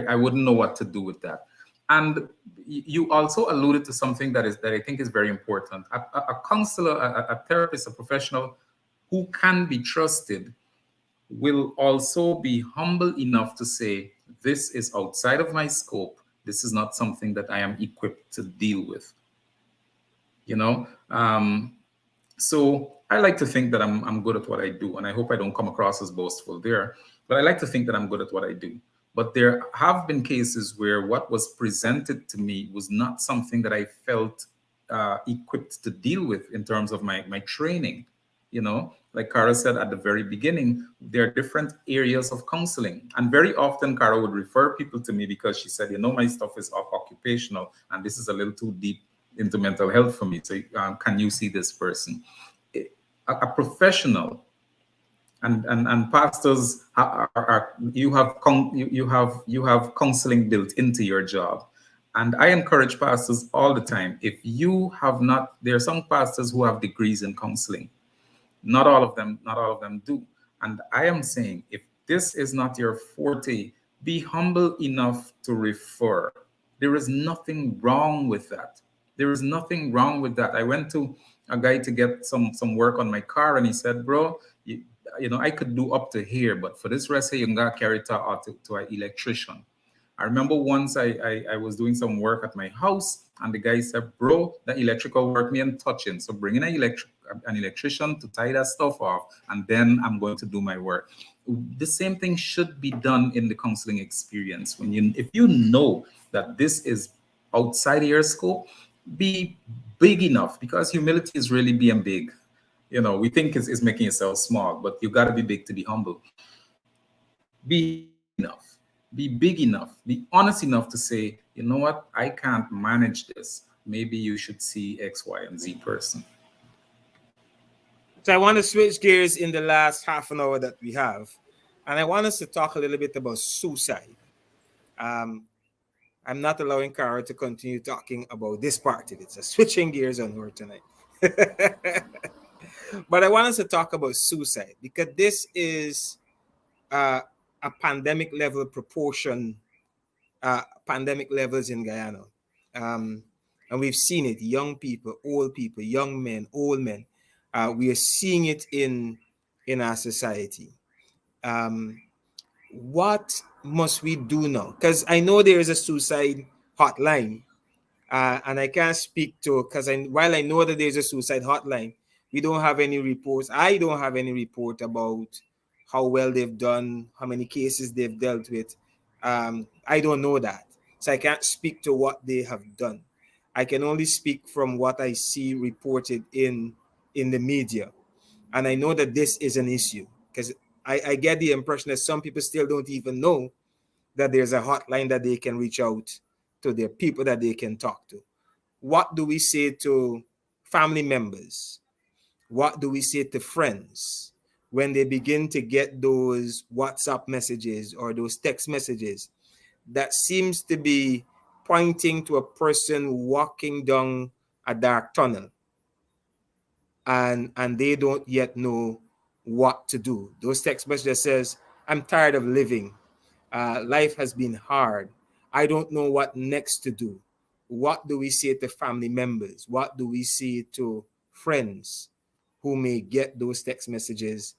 I wouldn't know what to do with that. And you also alluded to something that I think is very important. A counselor, a therapist, a professional who can be trusted will also be humble enough to say, this is outside of my scope. This is not something that I am equipped to deal with. So I like to think that I'm good at what I do, and I hope I don't come across as boastful there, but I like to think that I'm good at what I do. But there have been cases where what was presented to me was not something that I felt equipped to deal with in terms of my training. Like Cara said at the very beginning, there are different areas of counseling. And very often Cara would refer people to me because she said, my stuff is occupational, and this is a little too deep into mental health for me. So can you see this person? A professional, and pastors you have counseling built into your job. And I encourage pastors all the time. If you have not, there are some pastors who have degrees in counseling. Not all of them do. And I am saying, if This is not your forte. Be humble enough to refer. There is nothing wrong with that. There is nothing wrong with that. I went to a guy to get some work on my car, and he said, "Bro, I could do up to here, but for this rest here, you gotta carry it to an electrician." I remember once I was doing some work at my house, and the guy said, "Bro, the electrical work me and touching. So bring in an electrician to tie that stuff off, and then I'm going to do my work." The same thing should be done in the counseling experience. If you know that this is outside of your scope, be big enough, because humility is really being big. We think is making yourself small, but you got to be big to be humble. Be humble enough, be big enough, be honest enough to say, you know what, I can't manage this. Maybe you should see X, Y, and Z person. So I want to switch gears in the last half an hour that we have, and I want us to talk a little bit about suicide. Um, I'm not allowing Cara to continue talking about this part of it. So switching gears on her tonight. But I want us to talk about suicide, because this is a pandemic level proportion, pandemic levels in Guyana. And we've seen it, young people, old people, young men, old men. We are seeing it in our society. What must we do now? Because I know there is a suicide hotline, and I can't speak to, because while I know that there's a suicide hotline, we don't have any reports. I don't have any report about how well they've done, how many cases they've dealt with. I don't know that, so I can't speak to what they have done. I can only speak from what I see reported in the media, and I know that this is an issue, because I get the impression that some people still don't even know that there's a hotline that they can reach out to, their people that they can talk to. What do we say to family members? What do we say to friends when they begin to get those WhatsApp messages or those text messages that seems to be pointing to a person walking down a dark tunnel, and they don't yet know what to do? Those text messages says, "I'm tired of living. Life has been hard. I don't know what next to do." What do we say to family members? What do we say to friends who may get those text messages,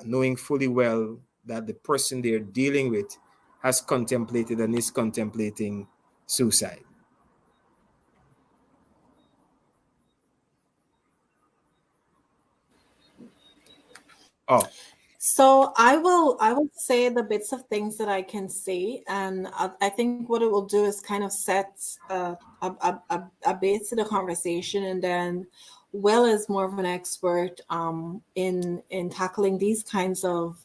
knowing fully well that the person they're dealing with has contemplated and is contemplating suicide? Oh, So I will say the bits of things that I can see, and I think what it will do is kind of set a base to the conversation, and then Will is more of an expert in tackling these kinds of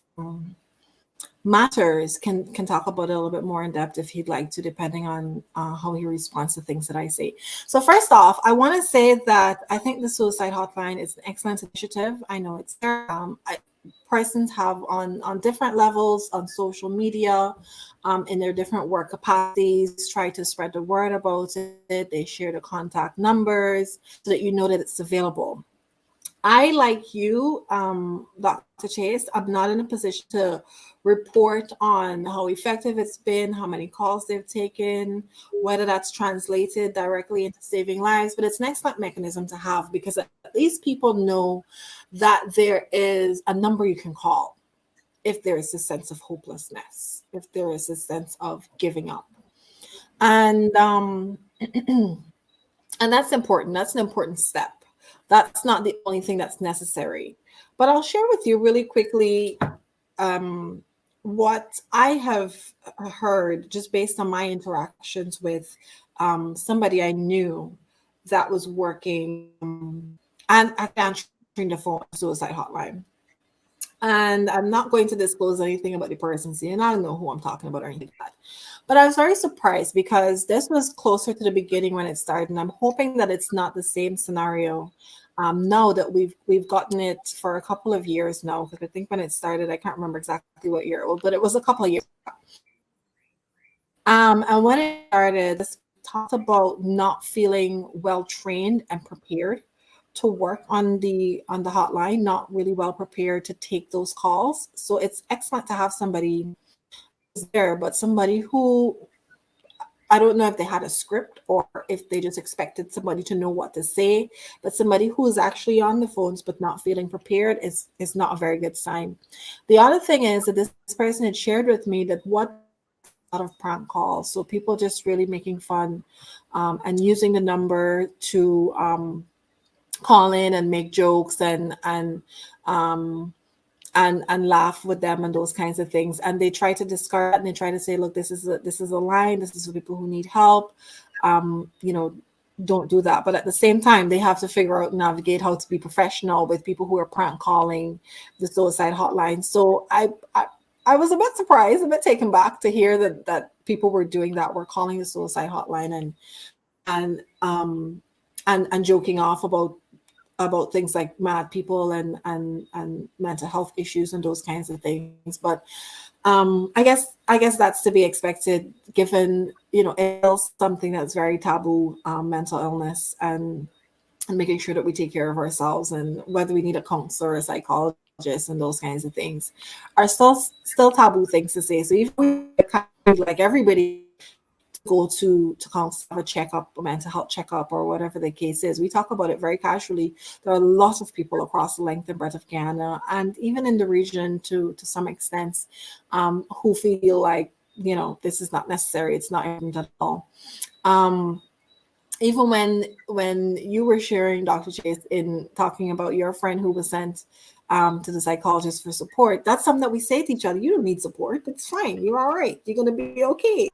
matters, can talk about it a little bit more in depth if he'd like to, depending on how he responds to things that I say. So first off, I want to say that I think the suicide hotline is an excellent initiative. I know it's there. Persons have on different levels on social media, in their different work capacities, try to spread the word about it. They share the contact numbers so that you know that it's available. I, like you, Dr. Chase, I'm not in a position to report on how effective it's been, how many calls they've taken, whether that's translated directly into saving lives, but it's an excellent mechanism to have, because at least people know that there is a number you can call if there is a sense of hopelessness, if there is a sense of giving up. And and that's important. That's an important step. That's not the only thing that's necessary. But I'll share with you really quickly what I have heard just based on my interactions with somebody I knew that was working and answering the phone suicide hotline. And I'm not going to disclose anything about the person, and I don't know who I'm talking about or anything like that. But I was very surprised because this was closer to the beginning when it started, and I'm hoping that it's not the same scenario now that we've gotten it for a couple of years now. Because I think when it started, I can't remember exactly what year it was, but it was a couple of years. And when it started, this talked about not feeling well trained and prepared to work on the hotline, not really well prepared to take those calls. So it's excellent to have somebody who's there, but somebody who, I don't know if they had a script or if they just expected somebody to know what to say, but somebody who is actually on the phones but not feeling prepared is not a very good sign. The other thing is that this person had shared with me that what a lot of prank calls, so people just really making fun and using the number to call in and make jokes um, and laugh with them and those kinds of things. And they try to discard and they try to say, look, this is a line. This is for people who need help. You know, don't do that. But at the same time, they have to figure out, navigate how to be professional with people who are prank calling the suicide hotline. So I was a bit surprised, a bit taken back to hear that people were doing that, were calling the suicide hotline and joking off about things like mad people and mental health issues and those kinds of things. But I guess that's to be expected, given, you know, it's something that's very taboo, mental illness, and making sure that we take care of ourselves, and whether we need a counselor or a psychologist and those kinds of things are still taboo things to say. So even we kind of like everybody go to counsel, have a checkup, a mental health checkup, or whatever the case is. We talk about it very casually. There are lots of people across the length and breadth of Ghana, and even in the region to some extent, who feel like, you know, this is not necessary. It's not important at all. Even when you were sharing, Dr. Chase, in talking about your friend who was sent to the psychologist for support, that's something that we say to each other. You don't need support. It's fine. You're all right. You're going to be okay.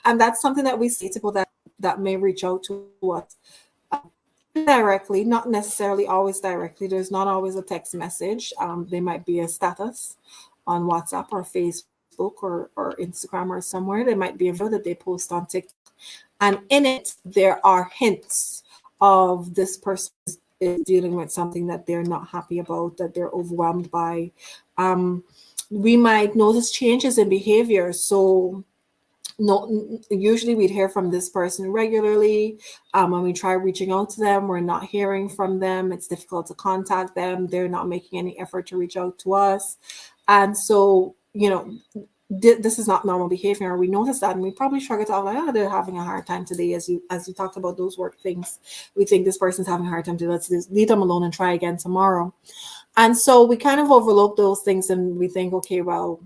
And that's something that we say to people that may reach out to us directly, not necessarily always directly. There's not always a text message. There might be a status on WhatsApp or Facebook or Instagram or somewhere. There might be a video that they post on TikTok. And in it, there are hints of this person is dealing with something that they're not happy about, that they're overwhelmed by. We might notice changes in behavior. So usually we'd hear from this person regularly. When we try reaching out to them, we're not hearing from them. It's difficult to contact them. They're not making any effort to reach out to us. And so, you know, this is not normal behavior. We notice that, and we probably shrug it off like, oh, they're having a hard time today. As you talked about those work things, we think this person's having a hard time today. Let's just leave them alone and try again tomorrow. And so we kind of overlook those things, and we think, okay, well,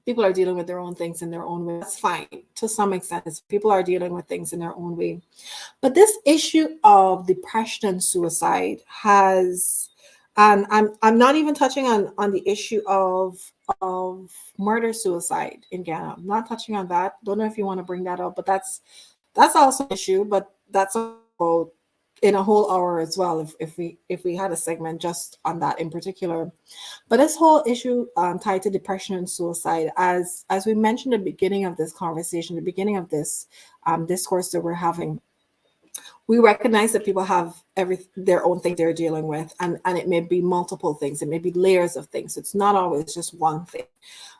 people are dealing with their own things in their own way. That's fine to some extent. People are dealing with things in their own way. But this issue of depression and suicide has, and I'm not even touching on the issue of murder suicide in Ghana. I'm not touching on that. Don't know if you want to bring that up, but that's also an issue. But that's about in a whole hour as well, if we had a segment just on that in particular. But this whole issue tied to depression and suicide, as we mentioned at the beginning of this conversation, the beginning of this discourse that we're having, we recognize that people have their own thing they're dealing with, and it may be multiple things. It may be layers of things. It's not always just one thing.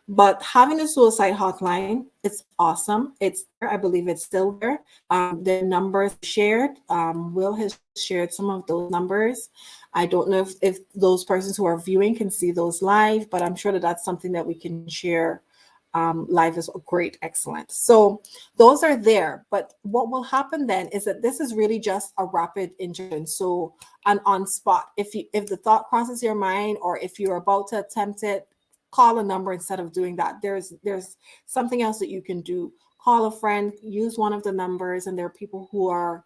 But having a suicide hotline, it's awesome. It's there. I believe it's still there. The numbers shared. Will has shared some of those numbers. I don't know if those persons who are viewing can see those live, but I'm sure that that's something that we can share live is great, excellent. So those are there. But what will happen then is that this is really just a rapid injection. So an on spot. If the thought crosses your mind, or if you're about to attempt it, call a number instead of doing that. There's something else that you can do. Call a friend, use one of the numbers, and there are people who are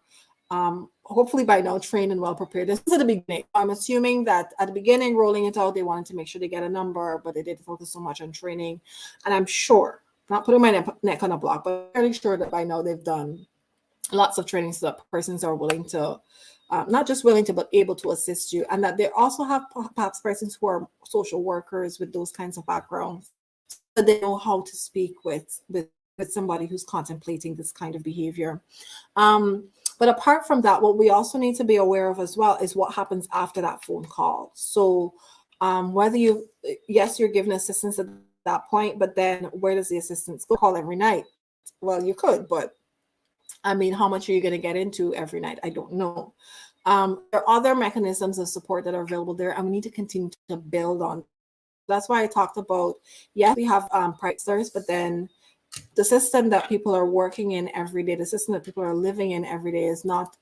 hopefully by now trained and well prepared. This is at the beginning. I'm assuming that at the beginning, rolling it out, they wanted to make sure they get a number, but they didn't focus so much on training. And I'm sure, not putting my neck on a block, but I'm fairly sure that by now they've done lots of training so that persons are willing to, not just willing to, but able to assist you. And that they also have perhaps persons who are social workers with those kinds of backgrounds, so that they know how to speak with somebody who's contemplating this kind of behavior. But apart from that, what we also need to be aware of as well is what happens after that phone call. So whether you're given assistance at that point, but then where does the assistance go? Call every night? Well, you could, but I mean, how much are you going to get into every night? I don't know. There are other mechanisms of support that are available there, and we need to continue to build on. That's why I talked about, yes, we have practitioners, but then the system that people are working in every day, the system that people are living in every day is not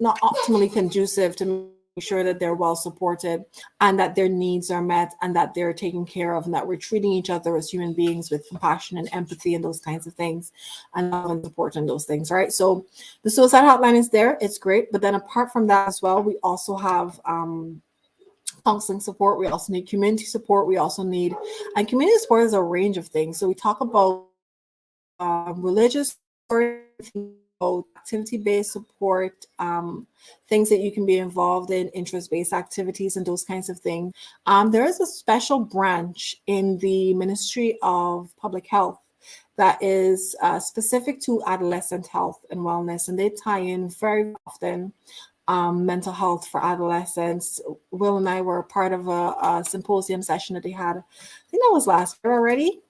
optimally conducive to make sure that they're well supported and that their needs are met and that they're taken care of and that we're treating each other as human beings with compassion and empathy and those kinds of things and love and support and those things, right? So the suicide hotline is there. It's great. But then apart from that as well, we also have counseling support. We also need community support. We also need, and community support is a range of things. So we talk about religious support, activity-based support, things that you can be involved in, interest-based activities and those kinds of things. There is a special branch in the Ministry of Public Health that is specific to adolescent health and wellness, and they tie in very often mental health for adolescents. Will and I were part of a symposium session that they had, I think that was last year already,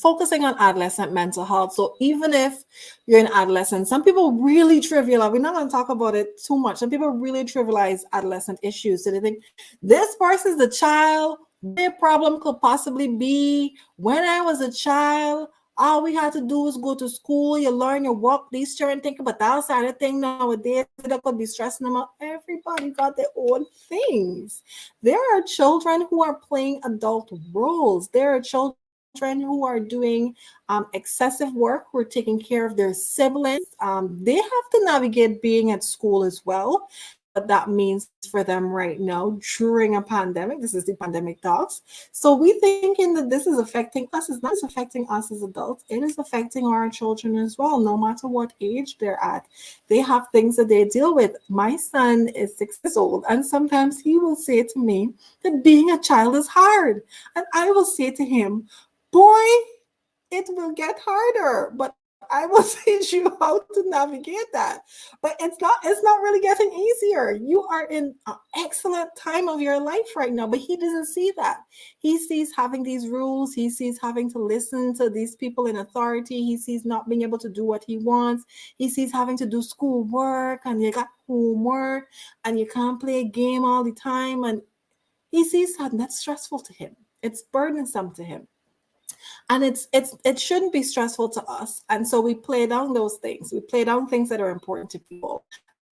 focusing on adolescent mental health. So even if you're an adolescent, some people really trivialize, we're not going to talk about it too much. Some people really trivialize adolescent issues. So they think this person's a child, their problem could possibly be when I was a child, all we had to do was go to school, you learn your work, these children think about that side of thing nowadays, that could be stressing them out. Everybody got their own things. There are children who are playing adult roles. There are children who are doing excessive work, who are taking care of their siblings. They have to navigate being at school as well. What that means for them right now during a pandemic. This is the pandemic talks. So we thinking that this is affecting us. It's not just affecting us as adults. It is affecting our children as well, no matter what age they're at. They have things that they deal with. My son is 6 years old, and sometimes he will say to me that being a child is hard. And I will say to him, boy, it will get harder, but I will teach you how to navigate that. But it's not really getting easier. You are in an excellent time of your life right now, but he doesn't see that. He sees having these rules, he sees having to listen to these people in authority, he sees not being able to do what he wants, he sees having to do school work and you got homework and you can't play a game all the time, and he sees that, and that's stressful to him. It's burdensome to him, and it shouldn't be stressful to us. And so we play down those things. We play down things that are important to people.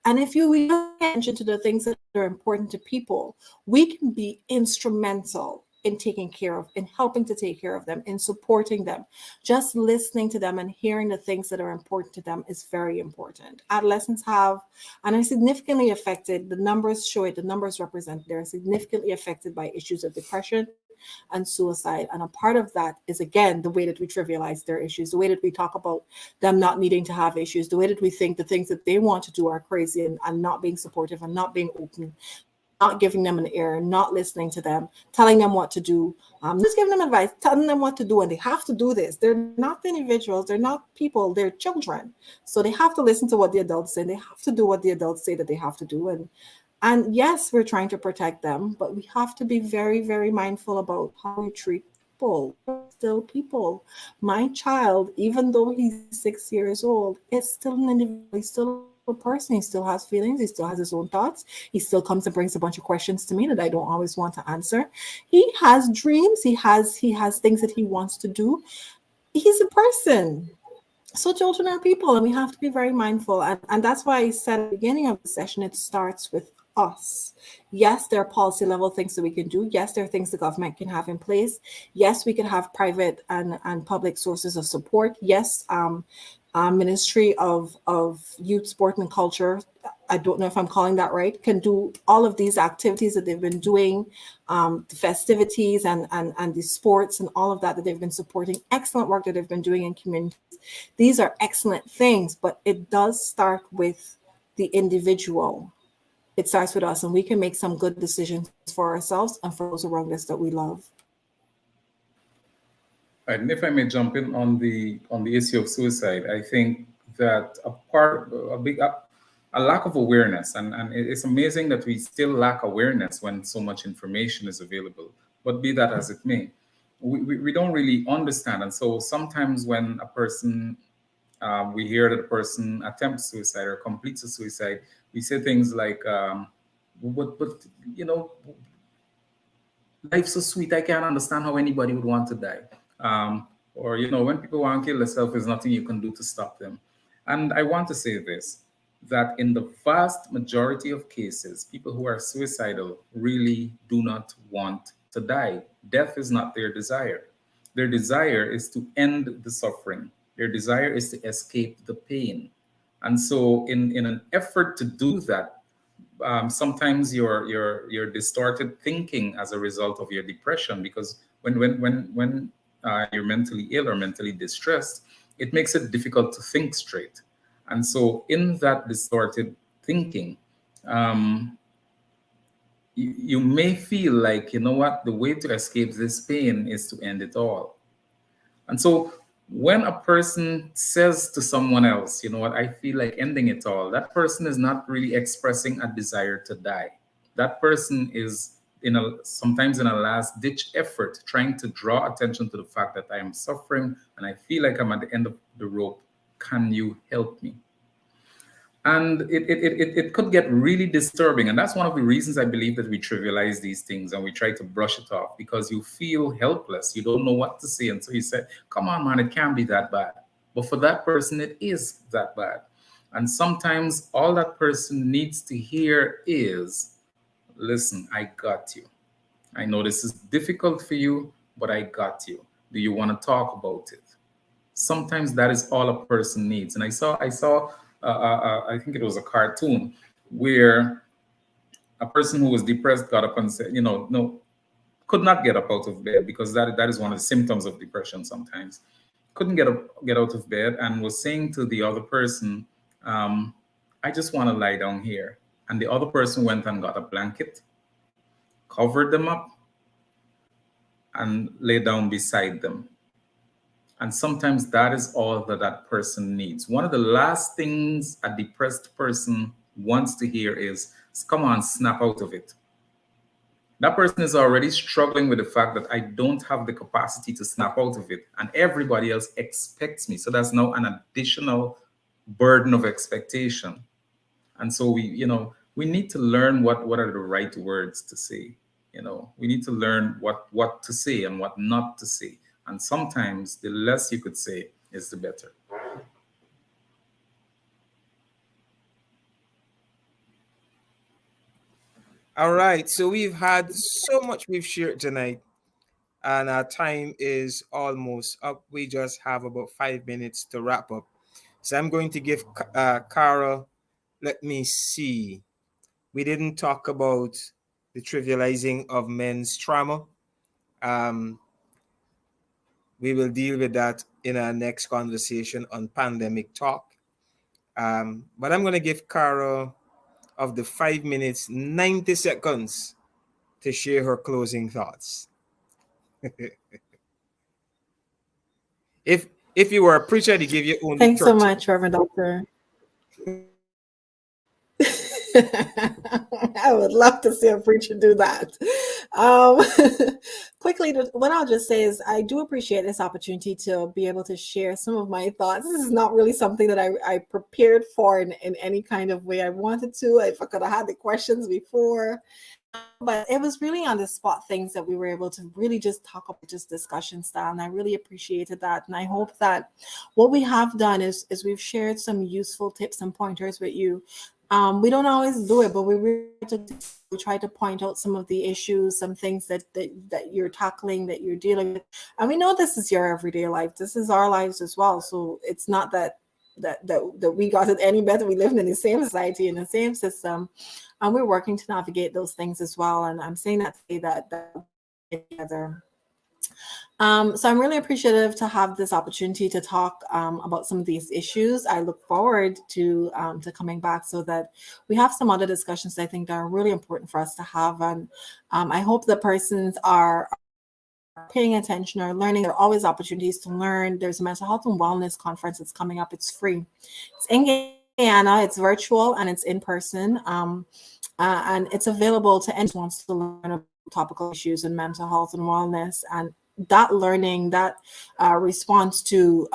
And if we pay attention to the things that are important to people, we can be instrumental in taking care of, in helping to take care of them, in supporting them. Just listening to them and hearing the things that are important to them is very important. Adolescents have and are significantly affected. The numbers show it, the numbers represent they're significantly affected by issues of depression and suicide. And a part of that is, again, the way that we trivialize their issues, the way that we talk about them not needing to have issues, the way that we think the things that they want to do are crazy, and not being supportive and not being open, not giving them an ear, not listening to them, telling them what to do, just giving them advice, telling them what to do, and they have to do this. They're not individuals, they're not people, they're children. So they have to listen to what the adults say, they have to do what the adults say that they have to do. And yes, we're trying to protect them, but we have to be very, very mindful about how we treat people. We're still people. My child, even though he's 6 years old, is still an individual. He's still a person. He still has feelings. He still has his own thoughts. He still comes and brings a bunch of questions to me that I don't always want to answer. He has dreams. He has things that he wants to do. He's a person. So children are people, and we have to be very mindful. And that's why I said at the beginning of the session, it starts with us. Yes, there are policy level things that we can do. Yes, there are things the government can have in place. Yes, we can have private and public sources of support. Yes, Ministry of Youth, Sport and Culture, I don't know if I'm calling that right, can do all of these activities that they've been doing, the festivities and the sports and all of that they've been supporting. Excellent work that they've been doing in communities. These are excellent things, but it does start with the individual. It starts with us, and we can make some good decisions for ourselves and for those around us that we love. And if I may jump in on the issue of suicide, I think that a lack of awareness, and it's amazing that we still lack awareness when so much information is available. But be that as it may, we don't really understand, and so sometimes when a person we hear that a person attempts suicide or completes a suicide, we say things like, but you know, life's so sweet. I can't understand how anybody would want to die. Or, you know, when people want to kill themselves, there's nothing you can do to stop them. And I want to say this, that in the vast majority of cases, people who are suicidal really do not want to die. Death is not their desire. Their desire is to end the suffering, their desire is to escape the pain. And so, in an effort to do that, sometimes your distorted thinking as a result of your depression, because when you're mentally ill or mentally distressed, it makes it difficult to think straight. And so in that distorted thinking, um, you may feel like, you know what, the way to escape this pain is to end it all. And so when a person says to someone else, you know what, I feel like ending it all, that person is not really expressing a desire to die. That person is sometimes in a last ditch effort trying to draw attention to the fact that I am suffering and I feel like I'm at the end of the rope. Can you help me? And it could get really disturbing. And that's one of the reasons I believe that we trivialize these things and we try to brush it off, because you feel helpless. You don't know what to say. And so you say, come on, man, it can't be that bad. But for that person, it is that bad. And sometimes all that person needs to hear is, listen, I got you. I know this is difficult for you, but I got you. Do you want to talk about it? Sometimes that is all a person needs. And I think it was a cartoon where a person who was depressed got up and said, you know, no, could not get up out of bed, because that is one of the symptoms of depression sometimes. Couldn't get out of bed, and was saying to the other person, I just want to lie down here. And the other person went and got a blanket, covered them up, and lay down beside them. And sometimes that is all that that person needs. One of the last things a depressed person wants to hear is, come on, snap out of it. That person is already struggling with the fact that I don't have the capacity to snap out of it, and everybody else expects me. So that's now an additional burden of expectation. And so we need to learn what are the right words to say. We need to learn what to say and what not to say. And sometimes the less you could say is the better. All right. So we've had so much we've shared tonight, and our time is almost up. We just have about 5 minutes to wrap up. So I'm going to give Cara, let me see. We didn't talk about the trivializing of men's trauma. Um, we will deal with that in our next conversation on pandemic talk. But I'm going to give Cara, of the 5 minutes, 90 seconds to share her closing thoughts. if you were a preacher, they give you only Thanks so 30. much, Reverend Doctor. I would love to see a preacher do that. Um, quickly, what I'll just say is I do appreciate this opportunity to be able to share some of my thoughts. This is not really something that I prepared for in any kind of way I wanted to. If I could have had the questions before. But it was really on the spot things that we were able to really just talk about, just discussion style. And I really appreciated that. And I hope that what we have done is we've shared some useful tips and pointers with you. We don't always do it, but we try to point out some of the issues, some things that you're tackling, that you're dealing with. And we know this is your everyday life. This is our lives as well. So it's not that we got it any better. We live in the same society, in the same system, and we're working to navigate those things as well. And I'm saying that to say that together. So I'm really appreciative to have this opportunity to talk about some of these issues. I look forward to coming back so that we have some other discussions that I think are really important for us to have. And I hope the persons are paying attention or learning. There are always opportunities to learn. There's a mental health and wellness conference that's coming up. It's free. It's in Guyana. It's virtual and it's in person. And it's available to anyone who wants to learn about topical issues in mental health and wellness. And that learning, that response to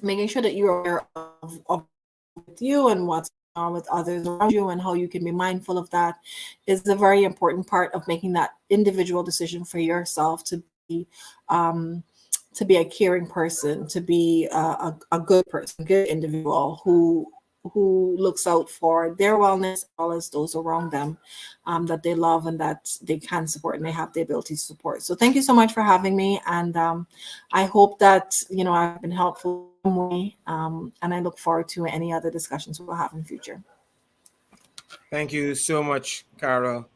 making sure that you're aware of with you and what's going on with others around you and how you can be mindful of that is a very important part of making that individual decision for yourself um, to be a caring person, to be a good person, good individual who looks out for their wellness as well as those around them, that they love and that they can support and they have the ability to support. So thank you so much for having me, and I hope that I've been helpful in some way, and I look forward to any other discussions we'll have in the future. Thank you so much, Carol.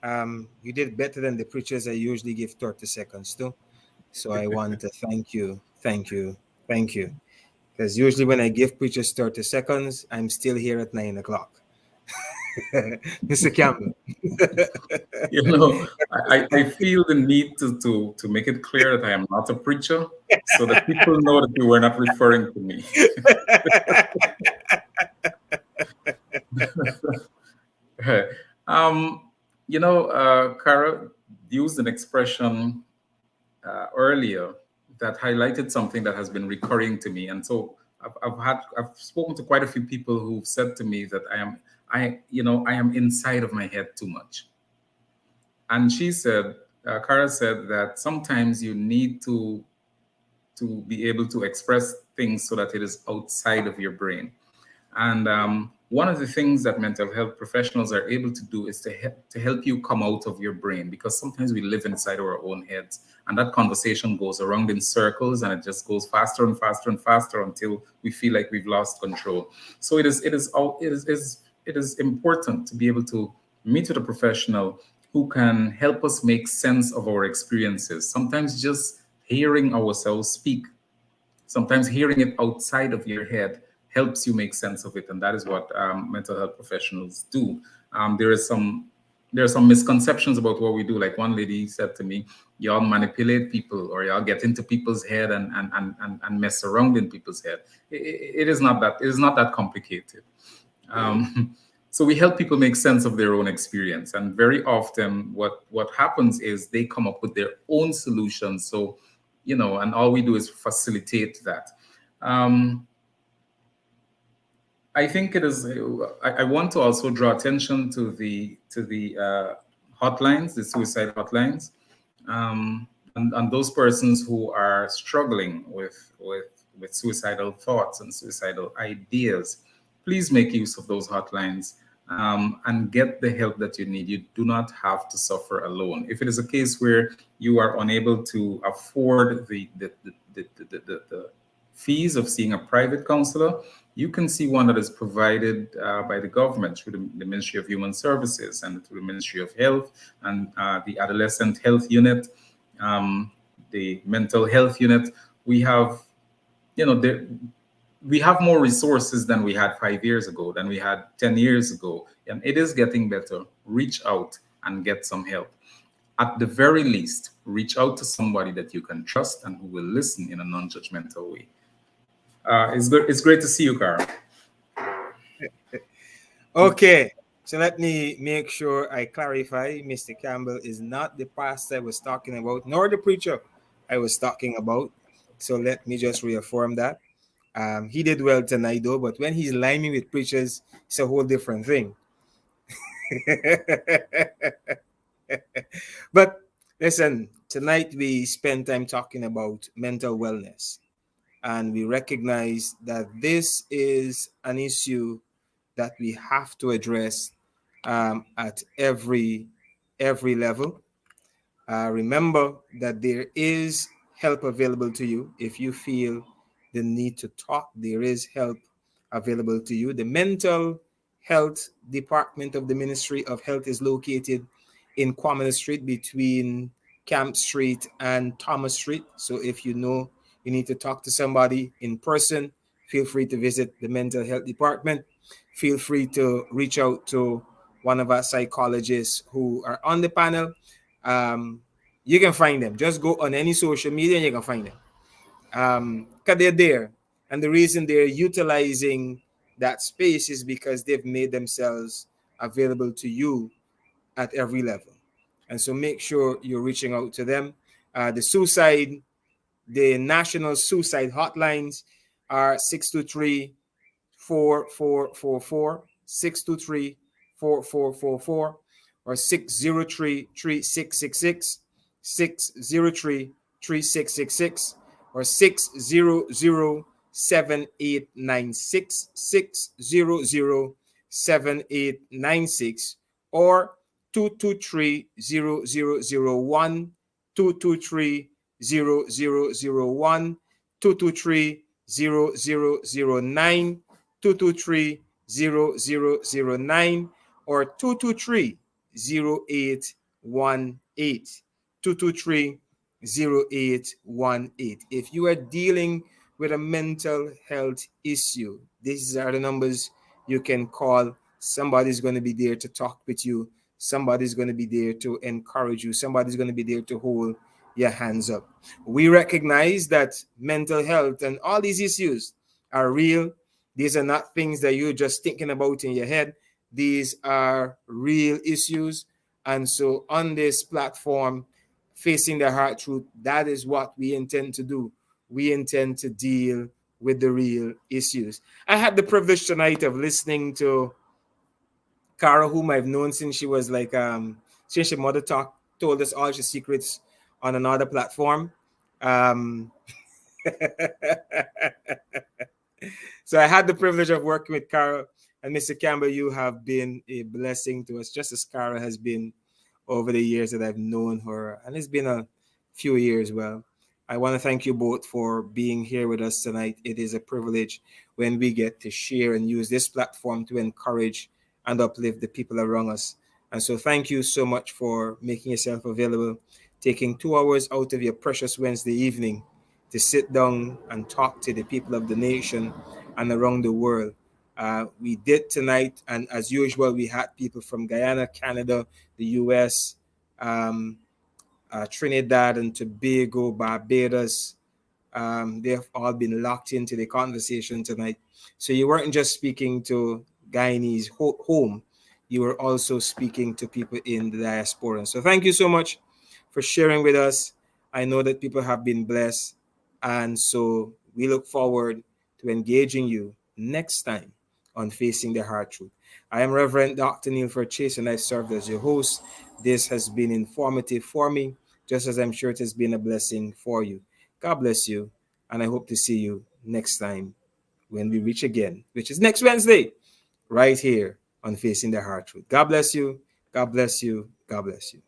You did better than the preachers I usually give 30 seconds to. So I want to thank you, thank you, thank you. Because usually when I give preachers 30 seconds, I'm still here at 9 o'clock. Mr. Campbell. You know, I feel the need to make it clear that I am not a preacher, so that people know that you were not referring to me. um, Cara used an expression earlier that highlighted something that has been recurring to me, and so I've spoken to quite a few people who've said to me that I am inside of my head too much. And Cara said that sometimes you need to be able to express things so that it is outside of your brain. And one of the things that mental health professionals are able to do is to help you come out of your brain, because sometimes we live inside our own heads, and that conversation goes around in circles, and it just goes faster and faster and faster until we feel like we've lost control. So it is important to be able to meet with a professional who can help us make sense of our experiences. Sometimes just hearing ourselves speak, sometimes hearing it outside of your head helps you make sense of it, and that is what mental health professionals do. There are some misconceptions about what we do. Like one lady said to me, "Y'all manipulate people, or y'all get into people's head and mess around in people's head." It is not that. It is not that complicated. So we help people make sense of their own experience, and very often, what happens is they come up with their own solutions. So, and all we do is facilitate that. I think it is. I want to also draw attention to the hotlines, the suicide hotlines, and those persons who are struggling with suicidal thoughts and suicidal ideas. Please make use of those hotlines, and get the help that you need. You do not have to suffer alone. If it is a case where you are unable to afford the fees of seeing a private counselor, you can see one that is provided by the government through the Ministry of Human Services and through the Ministry of Health and the Adolescent Health Unit, the Mental Health Unit. We have, we have more resources than we had 5 years ago, than we had 10 years ago, and it is getting better. Reach out and get some help. At the very least, reach out to somebody that you can trust and who will listen in a non-judgmental way. It's good. It's great to see you, Carl. Okay, so let me make sure I clarify. Mr. Campbell is not the pastor I was talking about, nor the preacher I was talking about. So let me just reaffirm that. He did well tonight, though, but when he's liming with preachers, it's a whole different thing. But listen, tonight we spend time talking about mental wellness, and we recognize that this is an issue that we have to address at every level. Remember that there is help available to you if you feel the need to talk. There is help available to you. The mental health department of the Ministry of Health is located in Kwame Street between Camp Street and Thomas Street. So if you know you need to talk to somebody in person, feel free to visit the mental health department. Feel free to reach out to one of our psychologists who are on the panel. You can find them. Just go on any social media and you can find them. Because they're there. And the reason they're utilizing that space is because they've made themselves available to you at every level. And so make sure you're reaching out to them. The National Suicide Hotlines are 623-4444, 623-4444, or 603-3666, 603-3666, or 600-7896, 600-7896, or 223-0001, 223-0001, 223-0009, 223-0009, or 223-0818, 223-0818. If you are dealing with a mental health issue, these are the numbers you can call. Somebody's going to be there to talk with you. Somebody's going to be there to encourage you. Somebody's going to be there to hold your hands up. We recognize that mental health and all these issues are real. These are not things that you're just thinking about in your head. These are real issues. And so on this platform, Facing the Heart Truth, that is what we intend to do. We intend to deal with the real issues. I had the privilege tonight of listening to Cara, whom I've known since she was like since your mother told us all her secrets on another platform. Um, so I had the privilege of working with Cara, and Mr. Campbell, you have been a blessing to us, just as Cara has been over the years that I've known her, and it's been a few years. Well, I want to thank you both for being here with us tonight. It is a privilege when we get to share and use this platform to encourage and uplift the people around us. And so thank you so much for making yourself available, taking 2 hours out of your precious Wednesday evening to sit down and talk to the people of the nation and around the world. We did tonight, and as usual, we had people from Guyana, Canada, the US, Trinidad and Tobago, Barbados. They have all been locked into the conversation tonight. So you weren't just speaking to Guyanese home, you were also speaking to people in the diaspora. So thank you so much for sharing with us. I know that people have been blessed. And so we look forward to engaging you next time on Facing the Heart Truth. I am Reverend Dr. Neilford Chase, and I served as your host. This has been informative for me, just as I'm sure it has been a blessing for you. God bless you, and I hope to see you next time when we reach again, which is next Wednesday, right here on Facing the Heart Truth. God bless you. God bless you. God bless you.